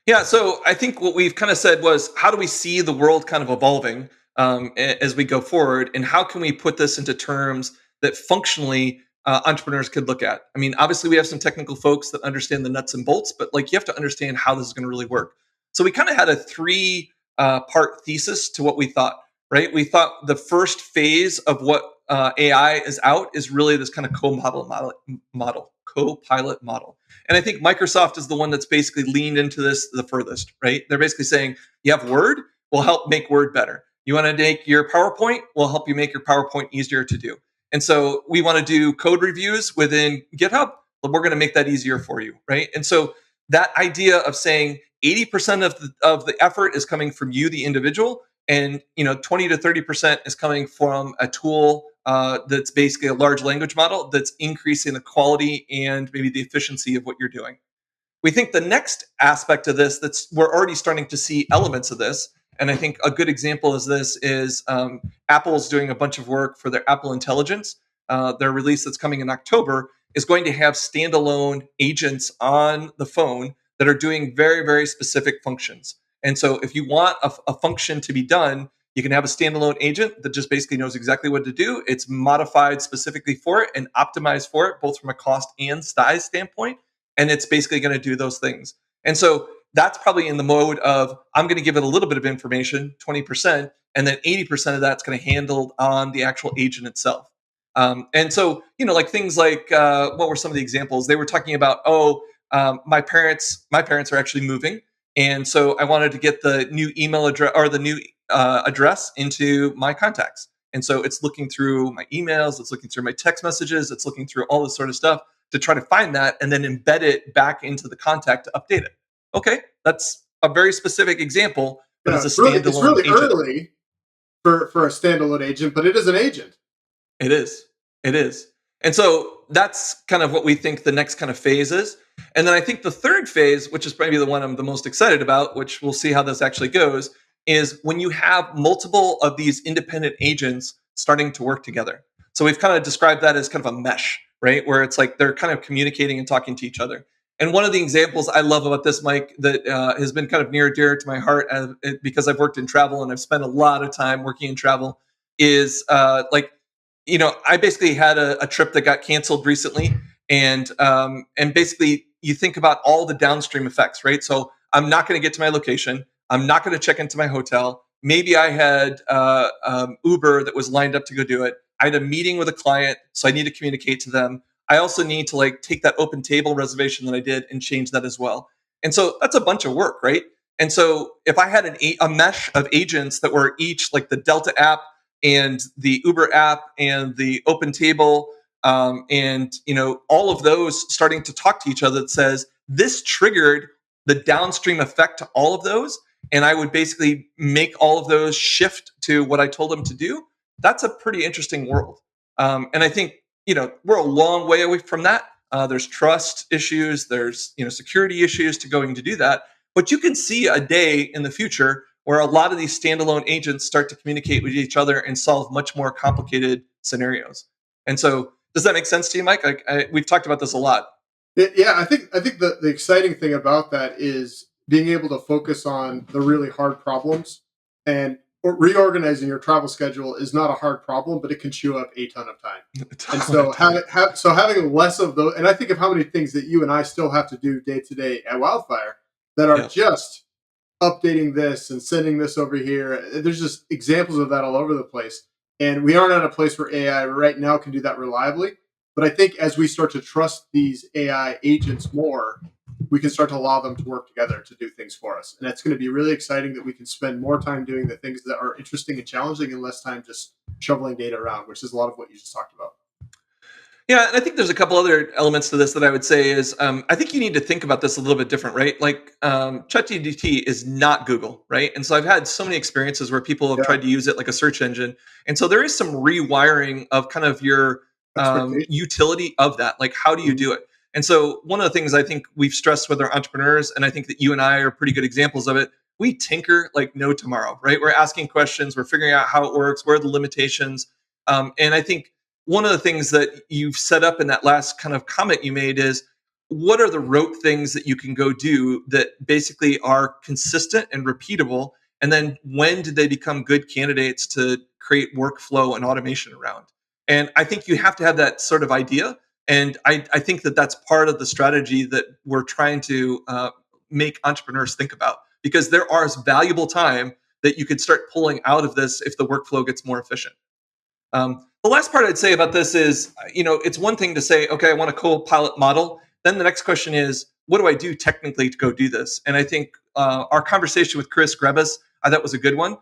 Yeah, so I think what we've kind of said was, how do we see the world kind of evolving as we go forward, and how can we put this into terms that functionally entrepreneurs could look at? I mean, obviously we have some technical folks that understand the nuts and bolts, but like you have to understand how this is going to really work. So we kind of had a three part thesis to what we thought. Right? We thought the first phase of what AI is out is really this kind of co-pilot model. And I think Microsoft is the one that's basically leaned into this the furthest, right? They're basically saying, you have Word, we'll help make Word better. You want to make your PowerPoint, we'll help you make your PowerPoint easier to do. And so we want to do code reviews within GitHub, but we're going to make that easier for you, right? And so that idea of saying 80% of the effort is coming from you, the individual, and 20 to 30% is coming from a tool that's basically a large language model that's increasing the quality and maybe the efficiency of what you're doing. We think the next aspect of this, that's we're already starting to see elements of this, and I think a good example is this is Apple's doing a bunch of work for their Apple Intelligence. Their release that's coming in October is going to have standalone agents on the phone that are doing very, very specific functions. And so if you want a function to be done, you can have a standalone agent that just basically knows exactly what to do. It's modified specifically for it and optimized for it, both from a cost and size standpoint. And it's basically going to do those things. And so that's probably in the mode of I'm going to give it a little bit of information, 20%, and then 80% of that's going to handle on the actual agent itself. And so, like things like what were some of the examples? They were talking about, my parents are actually moving, and so I wanted to get the new email address or the new address into my contacts. And so it's looking through my emails, it's looking through my text messages, it's looking through all this sort of stuff to try to find that and then embed it back into the contact to update it. Okay, that's a very specific example, but Yeah, it's a it's standalone really agent. early for a standalone agent, but it is an agent. It is. It is. And so that's kind of what we think the next kind of phase is. And then I think the third phase, which is maybe the one I'm the most excited about, which we'll see how this actually goes, is when you have multiple of these independent agents starting to work together. So we've kind of described that as kind of a mesh, right? Where it's like they're kind of communicating and talking to each other. And one of the examples I love about this, Mike, that has been kind of near and dear to my heart because I've worked in travel and I've spent a lot of time working in travel, is I basically had a trip that got canceled recently, and basically you think about all the downstream effects, right? So I'm not going to get to my location. I'm not going to check into my hotel. Maybe I had Uber that was lined up to go do it. I had a meeting with a client, so I need to communicate to them. I also need to take that open table reservation that I did and change that as well. And so that's a bunch of work, right? And so if I had a mesh of agents that were each like the Delta app and the Uber app and the Open Table, and all of those starting to talk to each other, that says this triggered the downstream effect to all of those, and I would basically make all of those shift to what I told them to do. That's a pretty interesting world, and I think we're a long way away from that. There's trust issues, there's security issues to going to do that, but you can see a day in the future where a lot of these standalone agents start to communicate with each other and solve much more complicated scenarios. And so, does that make sense to you, Mike? We've talked about this a lot. Yeah, I think the exciting thing about that is being able to focus on the really hard problems, and reorganizing your travel schedule is not a hard problem, but it can chew up a ton of time. And so having less of those, and I think of how many things that you and I still have to do day to day at Wildfire that are Yeah. just updating this and sending this over here. There's just examples of that all over the place. And we aren't at a place where AI right now can do that reliably. But I think as we start to trust these AI agents more, we can start to allow them to work together to do things for us. And it's going to be really exciting that we can spend more time doing the things that are interesting and challenging and less time just shoveling data around, which is a lot of what you just talked about. Yeah, and I think there's a couple other elements to this that I would say is I think you need to think about this a little bit different, right? Like ChatGPT is not Google, right? And so I've had so many experiences where people have Yeah, tried to use it like a search engine, and so there is some rewiring of kind of your expectation. utility of that. Like, how do you Mhm. do it? And so one of the things I think we've stressed with our entrepreneurs, and I think that you and I are pretty good examples of it. We tinker like no tomorrow, right? We're asking questions, we're figuring out how it works, where are the limitations, and I think one of the things that you've set up in that last kind of comment you made is what are the rote things that you can go do that basically are consistent and repeatable, and then when did they become good candidates to create workflow and automation around? And I think you have to have that sort of idea, and I think that that's part of the strategy that we're trying to make entrepreneurs think about, because there are valuable time that you could start pulling out of this if the workflow gets more efficient. The last part I'd say about this is, it's one thing to say, okay, I want a co-pilot model. Then the next question is, what do I do technically to go do this? And I think our conversation with Chris Grebus, I thought was a good one.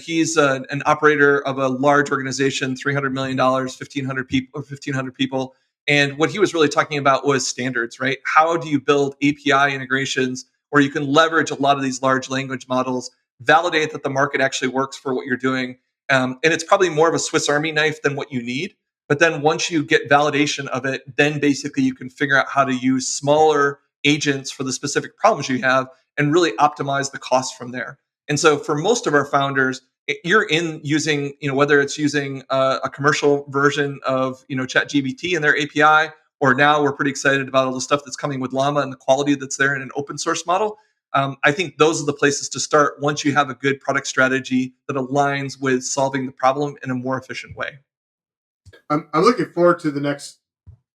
He's an operator of a large organization, $300 million, 1,500 people, or 1,500 people. And what he was really talking about was standards, right? How do you build API integrations where you can leverage a lot of these large language models, validate that the market actually works for what you're doing, and it's probably more of a Swiss Army knife than what you need. But then once you get validation of it, then basically you can figure out how to use smaller agents for the specific problems you have and really optimize the cost from there. And so for most of our founders, you're in using, whether it's using a commercial version of, ChatGPT and their API, or now we're pretty excited about all the stuff that's coming with Llama and the quality that's there in an open source model. I think those are the places to start once you have a good product strategy that aligns with solving the problem in a more efficient way. I'm looking forward to the next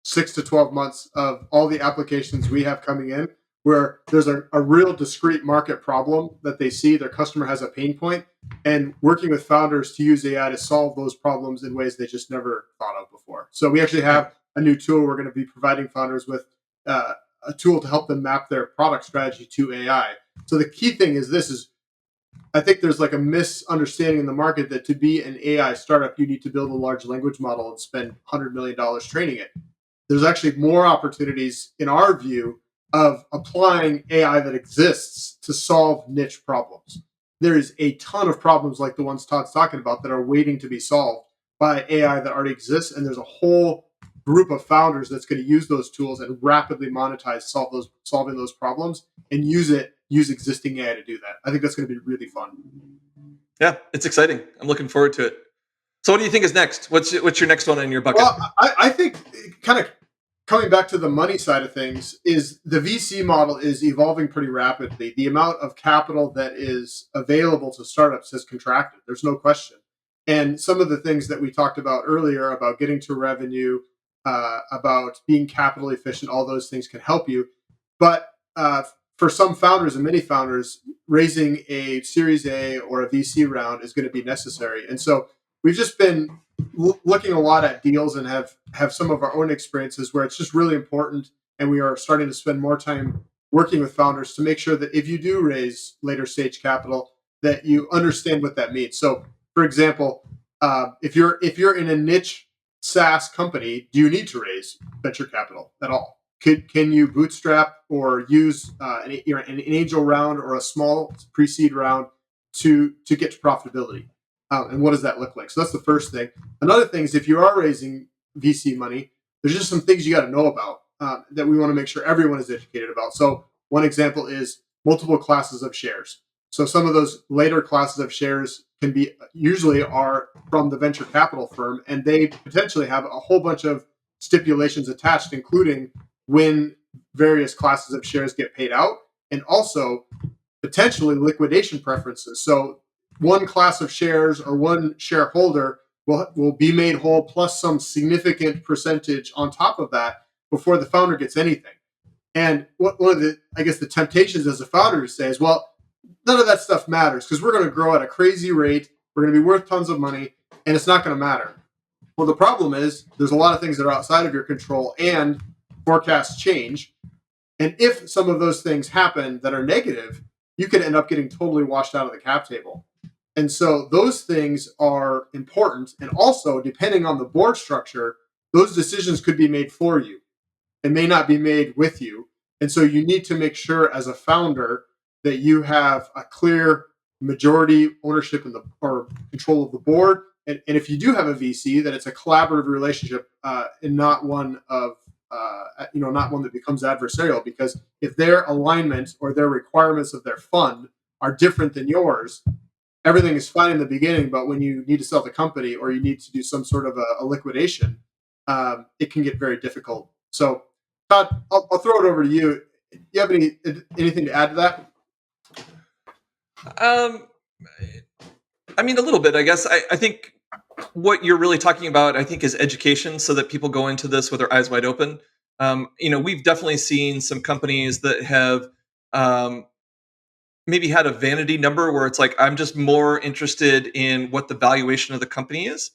6 to 12 months of all the applications we have coming in where there's a real discrete market problem that they see, their customer has a pain point, and working with founders to use AI to solve those problems in ways they just never thought of before. So we actually have a new tool we're going to be providing founders with, a tool to help them map their product strategy to AI. So the key thing is I think there's like a misunderstanding in the market that to be an AI startup, you need to build a large language model and spend $100 million training it. There's actually more opportunities, in our view, of applying AI that exists to solve niche problems. There is a ton of problems like the ones Todd's talking about that are waiting to be solved by AI that already exists, and there's a whole group of founders that's going to use those tools and rapidly monetize solving those problems and use existing AI to do that. I think that's going to be really fun. Yeah, it's exciting. I'm looking forward to it. So what do you think is next? What's your next one in your bucket? Well, I think kind of coming back to the money side of things is the VC model is evolving pretty rapidly. The amount of capital that is available to startups has contracted. There's no question. And some of the things that we talked about earlier about getting to revenue, about being capital efficient, all those things can help you. But for some founders and many founders, raising a Series A or a VC round is going to be necessary. And so we've just been looking a lot at deals and have some of our own experiences where it's just really important. And we are starting to spend more time working with founders to make sure that if you do raise later stage capital, that you understand what that means. So, for example, if you're in a niche SaaS company, do you need to raise venture capital at all? Can you bootstrap or use an angel round or a small pre-seed round to get to profitability? And what does that look like? So that's the first thing. Another thing is if you are raising VC money, there's just some things you got to know about that we want to make sure everyone is educated about. So one example is multiple classes of shares. So some of those later classes of shares usually are from the venture capital firm, and they potentially have a whole bunch of stipulations attached, including when various classes of shares get paid out, and also potentially liquidation preferences. So one class of shares or one shareholder will be made whole plus some significant percentage on top of that before the founder gets anything. And one of the temptations as a founder to say is, well, none of that stuff matters because we're going to grow at a crazy rate. We're going to be worth tons of money, and it's not going to matter. Well, the problem is there's a lot of things that are outside of your control, and forecasts change. And if some of those things happen that are negative, you could end up getting totally washed out of the cap table. And so those things are important. And also, depending on the board structure, those decisions could be made for you. It may not be made with you. And so you need to make sure as a founder that you have a clear majority ownership or control of the board. And if you do have a VC, that it's a collaborative relationship and not one of not one that becomes adversarial. Because if their alignment or their requirements of their fund are different than yours, everything is fine in the beginning, but when you need to sell the company or you need to do some sort of a liquidation, it can get very difficult. So, Todd, I'll throw it over to you. Do you have anything to add to that? I mean, a little bit, I guess. I think what you're really talking about, I think, is education so that people go into this with their eyes wide open. We've definitely seen some companies that have maybe had a vanity number where it's like, I'm just more interested in what the valuation of the company is.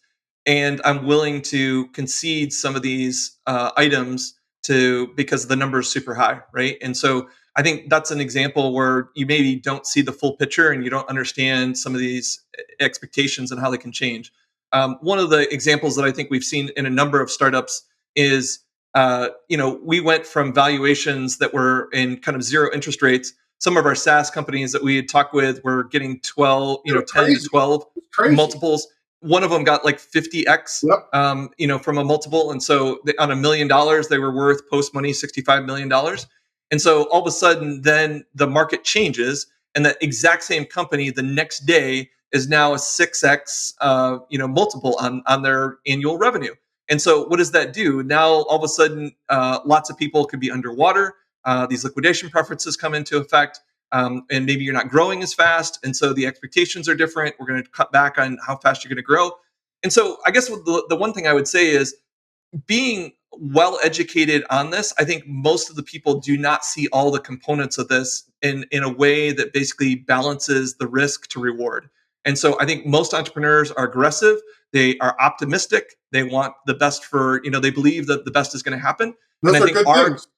And I'm willing to concede some of these items because the number is super high, right? And so I think that's an example where you maybe don't see the full picture and you don't understand some of these expectations and how they can change. One of the examples that I think we've seen in a number of startups is, we went from valuations that were in kind of zero interest rates. Some of our SaaS companies that we had talked with were getting 10 to 12 multiples. One of them got like 50x, from a multiple. And so on $1 million, they were worth post money $65 million. And so all of a sudden, then the market changes, and that exact same company the next day is now a 6x multiple on their annual revenue. And so what does that do? Now all of a sudden, lots of people could be underwater. These liquidation preferences come into effect. And maybe you're not growing as fast, and so the expectations are different. We're going to cut back on how fast you're going to grow. And so I guess the one thing I would say is being well educated on this. I think most of the people do not see all the components of this in a way that basically balances the risk to reward. And so I think most entrepreneurs are aggressive. They are optimistic. They want the best for, they believe that the best is going to happen. Those And I are think good things.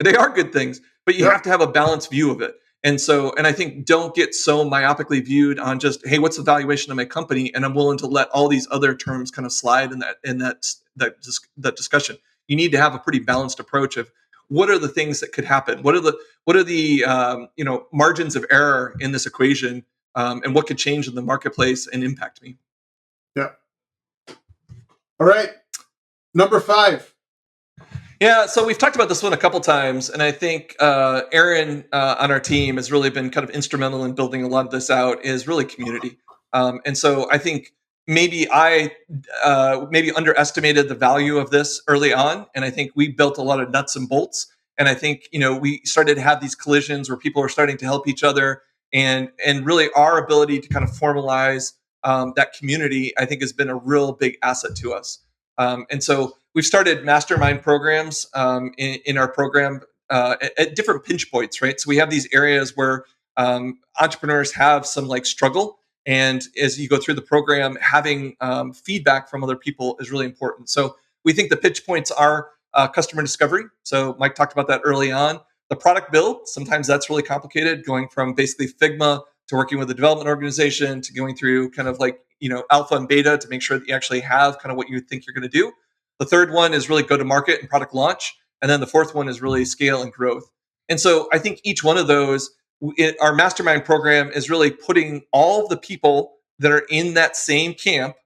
they are good things, but you Yeah. have to have a balanced view of it. And I think don't get so myopically viewed on just, hey, what's the valuation of my company? And I'm willing to let all these other terms kind of slide in that discussion. You need to have a pretty balanced approach of what are the things that could happen? What are the margins of error in this equation? And what could change in the marketplace and impact me? Yeah. All right. Number 5. Yeah, so we've talked about this one a couple times, and I think Aaron on our team has really been kind of instrumental in building a lot of this out. Is really community, and so I think maybe I maybe underestimated the value of this early on, and I think we built a lot of nuts and bolts. And I think we started to have these collisions where people are starting to help each other, and really our ability to kind of formalize that community, I think, has been a real big asset to us. And so we've started mastermind programs in our program at different pinch points, right? So we have these areas where entrepreneurs have some like struggle. And as you go through the program, having feedback from other people is really important. So we think the pinch points are customer discovery. So Mike talked about that early on. The product build, sometimes that's really complicated, going from basically Figma to working with a development organization to going through kind of like, alpha and beta to make sure that you actually have kind of what you think you're going to do. The third one is really go to market and product launch. And then the fourth one is really scale and growth. And so I think each one of those, our mastermind program is really putting all of the people that are in that same camp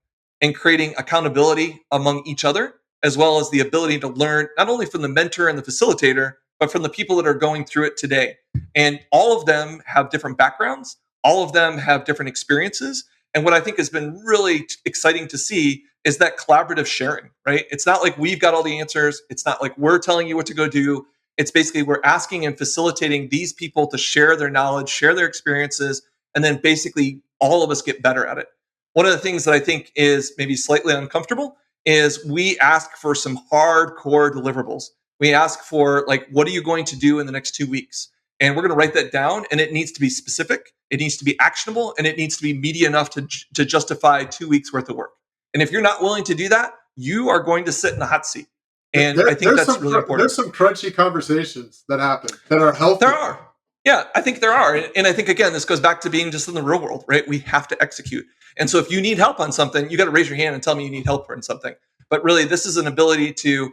and creating accountability among each other, as well as the ability to learn not only from the mentor and the facilitator, but from the people that are going through it today. And all of them have different backgrounds. All of them have different experiences. And what I think has been really exciting to see is that collaborative sharing, right? It's not like we've got all the answers. It's not like we're telling you what to go do. It's basically we're asking and facilitating these people to share their knowledge, share their experiences, and then basically all of us get better at it. One of the things that I think is maybe slightly uncomfortable is we ask for some hardcore deliverables. We ask for like, what are you going to do in the next 2 weeks? And we're going to write that down, and it needs to be specific, it needs to be actionable, and it needs to be meaty enough to justify 2 weeks worth of work. And if you're not willing to do that, you are going to sit in the hot seat. And I think that's really important. There's some crunchy conversations that happen that are healthy. There are. Yeah, I think there are. And I think, again, this goes back to being just in the real world, right? We have to execute. And so if you need help on something, you got to raise your hand and tell me you need help on something. But really, this is an ability to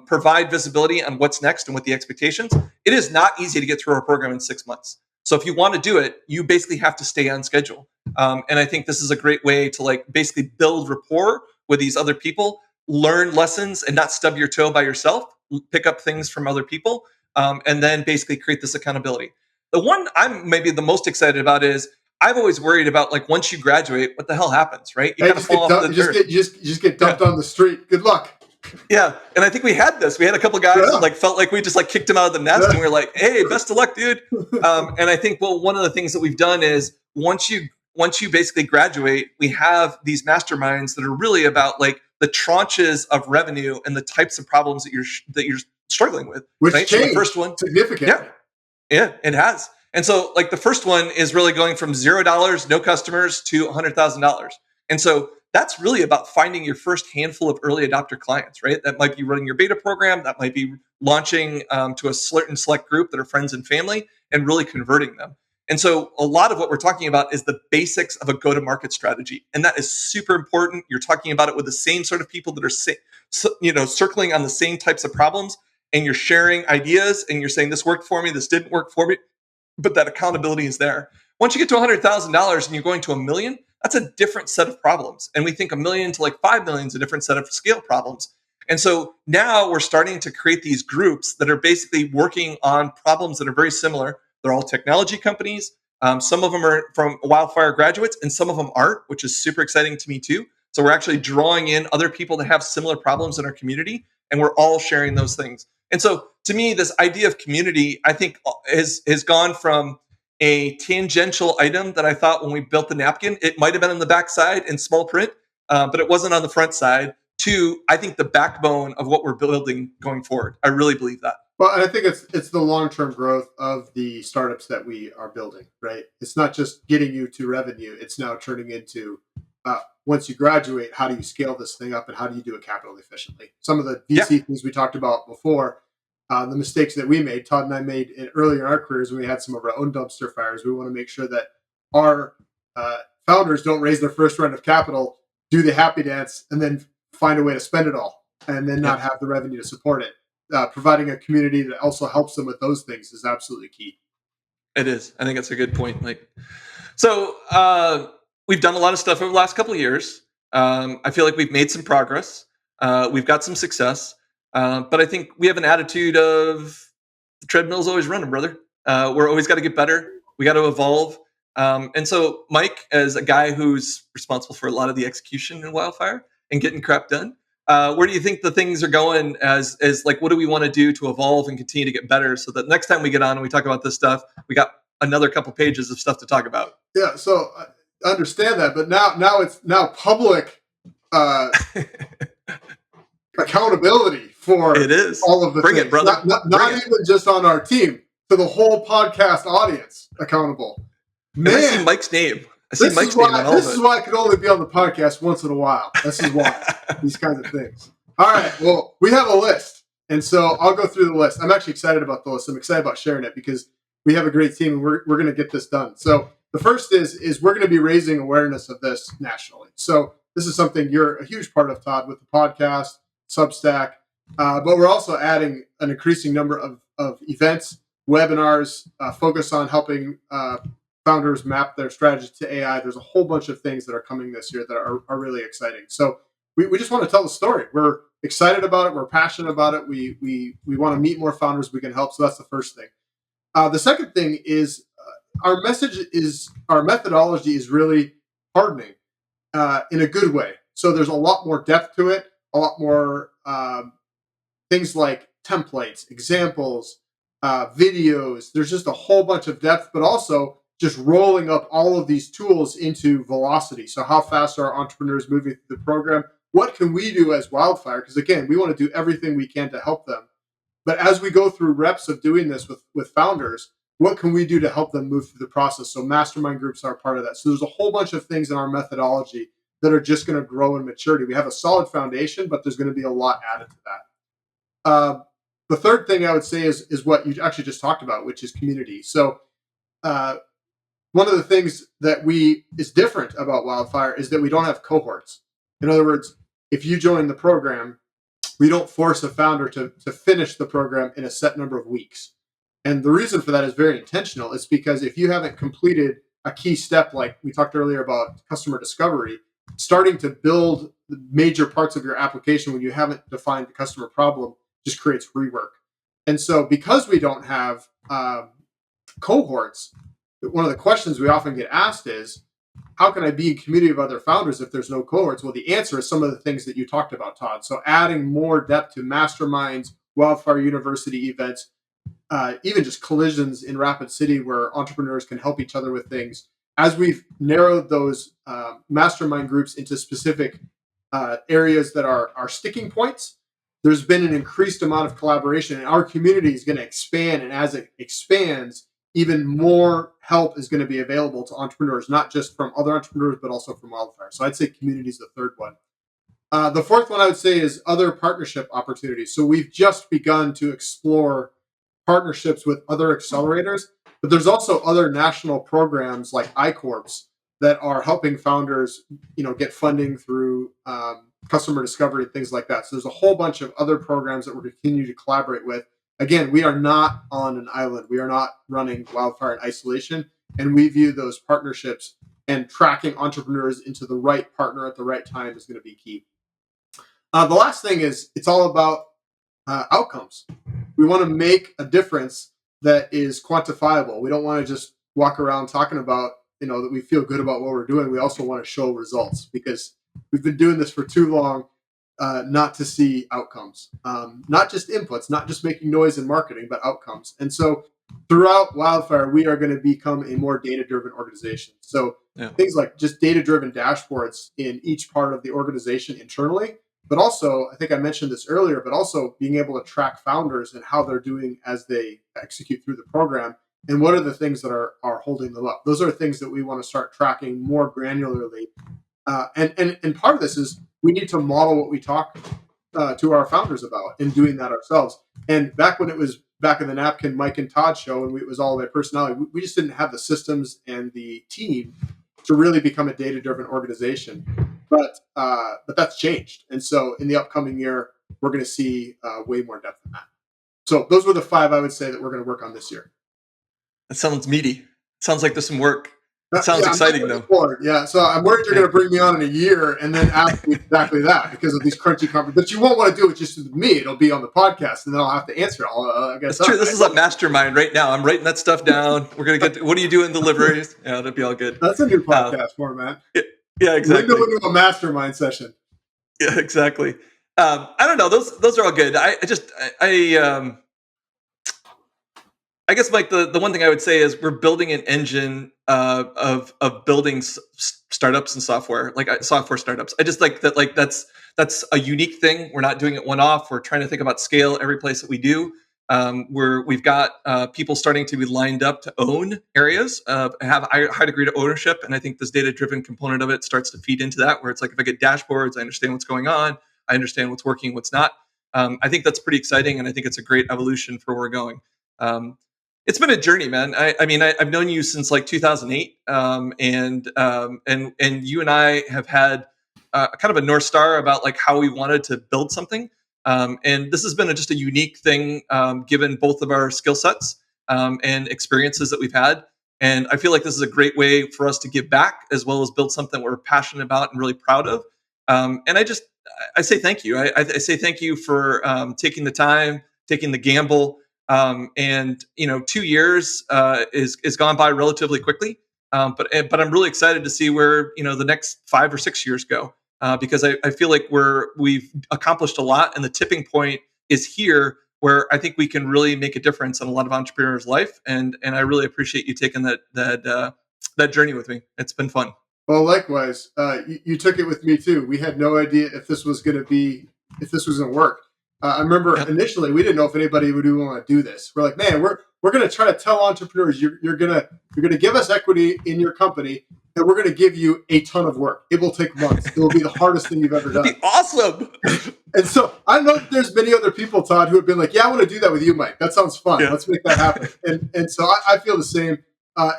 provide visibility on what's next and what the expectations. It is not easy to get through our program in 6 months. So if you want to do it, you basically have to stay on schedule. And I think this is a great way to like basically build rapport with these other people, learn lessons and not stub your toe by yourself, pick up things from other people, and then basically create this accountability. The one I'm maybe the most excited about is I've always worried about like once you graduate, what the hell happens, right? You kind of fall off the dirt. You just get dumped on the street. Good luck. Yeah, and I think we had this. We had a couple guys that like felt like we just like kicked him out of the nest, and we were like, "Hey, best of luck, dude." And I think one of the things that we've done is once you basically graduate, we have these masterminds that are really about like the tranches of revenue and the types of problems that you're struggling with. Which right? changed so the first one, significantly. Yeah, it has. And so like the first one is really going from $0, no customers, to $100,000. And so that's really about finding your first handful of early adopter clients, right? That might be running your beta program. That might be launching to a certain select group that are friends and family and really converting them. And so a lot of what we're talking about is the basics of a go-to-market strategy. And that is super important. You're talking about it with the same sort of people that are circling on the same types of problems, and you're sharing ideas and you're saying, this worked for me, this didn't work for me, but that accountability is there. Once you get to $100,000 and you're going to $1 million, that's a different set of problems. And we think $1 million to like $5 million is a different set of scale problems. And so now we're starting to create these groups that are basically working on problems that are very similar. They're all technology companies. Some of them are from Wildfire graduates, and some of them aren't, which is super exciting to me too. So we're actually drawing in other people that have similar problems in our community, and we're all sharing those things. And so to me, this idea of community, I think, has gone from a tangential item that I thought when we built the napkin, it might have been on the back side in small print, but it wasn't on the front side, to, I think, the backbone of what we're building going forward. I really believe that. Well, I think it's the long-term growth of the startups that we are building, right? It's not just getting you to revenue. It's now turning into, once you graduate, how do you scale this thing up and how do you do it capital efficiently? Some of the VC things we talked about before, the mistakes that we made, Todd and I made earlier in our careers when we had some of our own dumpster fires. We want to make sure that our founders don't raise their first round of capital, do the happy dance, and then find a way to spend it all and then not have the revenue to support it. Providing a community that also helps them with those things is absolutely key. It is. I think that's a good point. So we've done a lot of stuff over the last couple of years. I feel like we've made some progress. We've got some success, but I think we have an attitude of the treadmill's always running, brother. We're always got to get better. We got to evolve. And so Mike, as a guy who's responsible for a lot of the execution in Wildfire and getting crap done, where do you think the things are going as like, what do we want to do to evolve and continue to get better so that next time we get on and we talk about this stuff, we got another couple pages of stuff to talk about? Yeah. So I understand that, but now it's public accountability for it is. all of the Bring things. It, brother. Not even just on our team, to the whole podcast audience accountable. Man, I see Mike's name. This is why I could only be on the podcast once in a while. This is why. These kinds of things. All right. Well, we have a list. And so I'll go through the list. I'm actually excited about the list. I'm excited about sharing it because we have a great team and we're going to get this done. So the first is we're going to be raising awareness of this nationally. So this is something you're a huge part of, Todd, with the podcast, Substack. But we're also adding an increasing number of events, webinars, focus on helping founders map their strategy to AI. There's a whole bunch of things that are coming this year that are really exciting. So we just want to tell the story. We're excited about it. We're passionate about it. We want to meet more founders we can help. So that's the first thing. The second thing is our methodology is really hardening in a good way. So there's a lot more depth to it, a lot more things like templates, examples, videos. There's just a whole bunch of depth, but also just rolling up all of these tools into velocity. So how fast are entrepreneurs moving through the program? What can we do as Wildfire? Because again, we want to do everything we can to help them. But as we go through reps of doing this with founders, what can we do to help them move through the process? So mastermind groups are part of that. So there's a whole bunch of things in our methodology that are just going to grow in maturity. We have a solid foundation, but there's going to be a lot added to that. The third thing I would say is what you actually just talked about, which is community. So one of the things that is different about Wildfire is that we don't have cohorts. In other words, if you join the program, we don't force a founder to finish the program in a set number of weeks. And the reason for that is very intentional. It's because if you haven't completed a key step, like we talked earlier about customer discovery, starting to build the major parts of your application when you haven't defined the customer problem just creates rework. And so because we don't have cohorts, one of the questions we often get asked is, how can I be a community of other founders if there's no cohorts? Well, the answer is some of the things that you talked about, Todd. So adding more depth to masterminds, Wildfire University events, even just collisions in Rapid City where entrepreneurs can help each other with things. As we've narrowed those mastermind groups into specific areas that are sticking points, there's been an increased amount of collaboration, and our community is going to expand. And as it expands, even more help is going to be available to entrepreneurs, not just from other entrepreneurs, but also from Wildfire. So I'd say community is the third one. The fourth one I would say is other partnership opportunities. So we've just begun to explore partnerships with other accelerators, but there's also other national programs like iCorps that are helping founders, get funding through customer discovery and things like that. So there's a whole bunch of other programs that we're continue to collaborate with. Again, we are not on an island. We are not running Wildfire in isolation, and we view those partnerships and tracking entrepreneurs into the right partner at the right time is going to be key. The last thing is it's all about outcomes. We want to make a difference that is quantifiable. We don't want to just walk around talking about, that we feel good about what we're doing. We also want to show results because we've been doing this for too long not to see outcomes, not just inputs, not just making noise in marketing, but outcomes. And so throughout Wildfire, we are going to become a more data-driven organization. So things like just data-driven dashboards in each part of the organization internally, but also, I think I mentioned this earlier, but also being able to track founders and how they're doing as they execute through the program. And what are the things that are holding them up? Those are things that we want to start tracking more granularly. And part of this is we need to model what we talk to our founders about and doing that ourselves. And back when it was back in the napkin Mike and Todd show and it was all their personality, we just didn't have the systems and the team to really become a data-driven organization. But that's changed. And so in the upcoming year, we're going to see way more depth in that. So those were the 5 I would say that we're going to work on this year. That sounds meaty. It sounds like there's some work. It sounds exciting, though. Forward. Yeah, so I'm worried you're going to bring me on in a year and then ask me exactly that because of these crunchy conversations. But you won't want to do it just with me. It'll be on the podcast, and then I'll have to answer it all. I guess that's true. This is a mastermind right now. I'm writing that stuff down. We're going to get what do you do in deliveries? Yeah, that'd be all good. That's a new podcast format. Yeah, exactly. We're going to a mastermind session. Yeah, exactly. I don't know. Those are all good. I guess, Mike, the one thing I would say is we're building an engine of building startups and software, like software startups. I just like that. Like that's a unique thing. We're not doing it one off. We're trying to think about scale every place that we do. We've got people starting to be lined up to own areas, have a high degree of ownership, and I think this data-driven component of it starts to feed into that. Where it's like if I get dashboards, I understand what's going on. I understand what's working, what's not. I think that's pretty exciting, and I think it's a great evolution for where we're going. It's been a journey, man. I mean, I've known you since like 2008, and you and I have had kind of a North Star about like how we wanted to build something. And this has been just a unique thing, given both of our skill sets and experiences that we've had. And I feel like this is a great way for us to give back as well as build something we're passionate about and really proud of. And I say thank you. I say thank you for taking the time, taking the gamble. And 2 years is gone by relatively quickly, but I'm really excited to see where the next 5 or 6 years go, because I feel like we've accomplished a lot, and the tipping point is here where I think we can really make a difference in a lot of entrepreneurs' life, and I really appreciate you taking that journey with me. It's been fun. Well, likewise, you took it with me too. We had no idea if this was going to work. I remember initially we didn't know if anybody would even want to do this. We're like, man, we're going to try to tell entrepreneurs you're going to give us equity in your company, and we're going to give you a ton of work. It will take months. It will be the hardest thing you've ever done. That'd be awesome. And so I know that there's many other people, Todd, who have been like, yeah, I want to do that with you, Mike. That sounds fun. Yeah. Let's make that happen. And so I feel the same.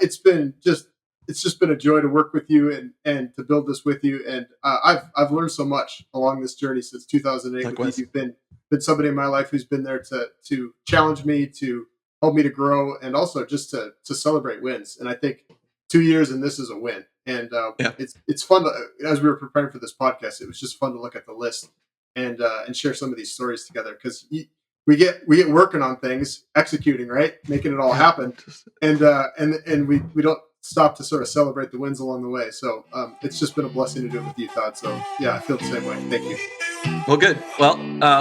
It's just been a joy to work with you and to build this with you. And I've learned so much along this journey since 2008. Likewise. You've been somebody in my life who's been there to challenge me, to help me to grow, and also just to celebrate wins. And I think 2 years and this is a win. And it's fun as we were preparing for this podcast, it was just fun to look at the list and share some of these stories together, because we get working on things, executing, right, making it all happen, and we don't stop to sort of celebrate the wins along the way. So it's just been a blessing to do it with you, Todd. So yeah, I feel the same way. Thank you. Well, good. Well,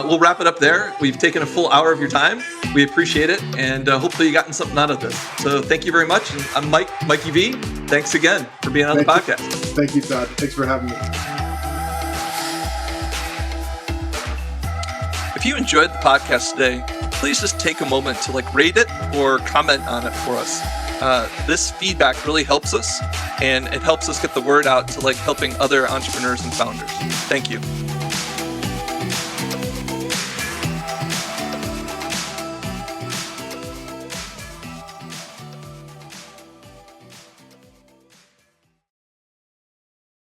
we'll wrap it up there. We've taken a full hour of your time. We appreciate it, and hopefully you gotten something out of this. So thank you very much. And I'm Mikey V. Thanks again for being on the podcast. Thank you, Todd. Thanks for having me. If you enjoyed the podcast today, please just take a moment to rate it or comment on it for us. This feedback really helps us, and it helps us get the word out to helping other entrepreneurs and founders. Thank you.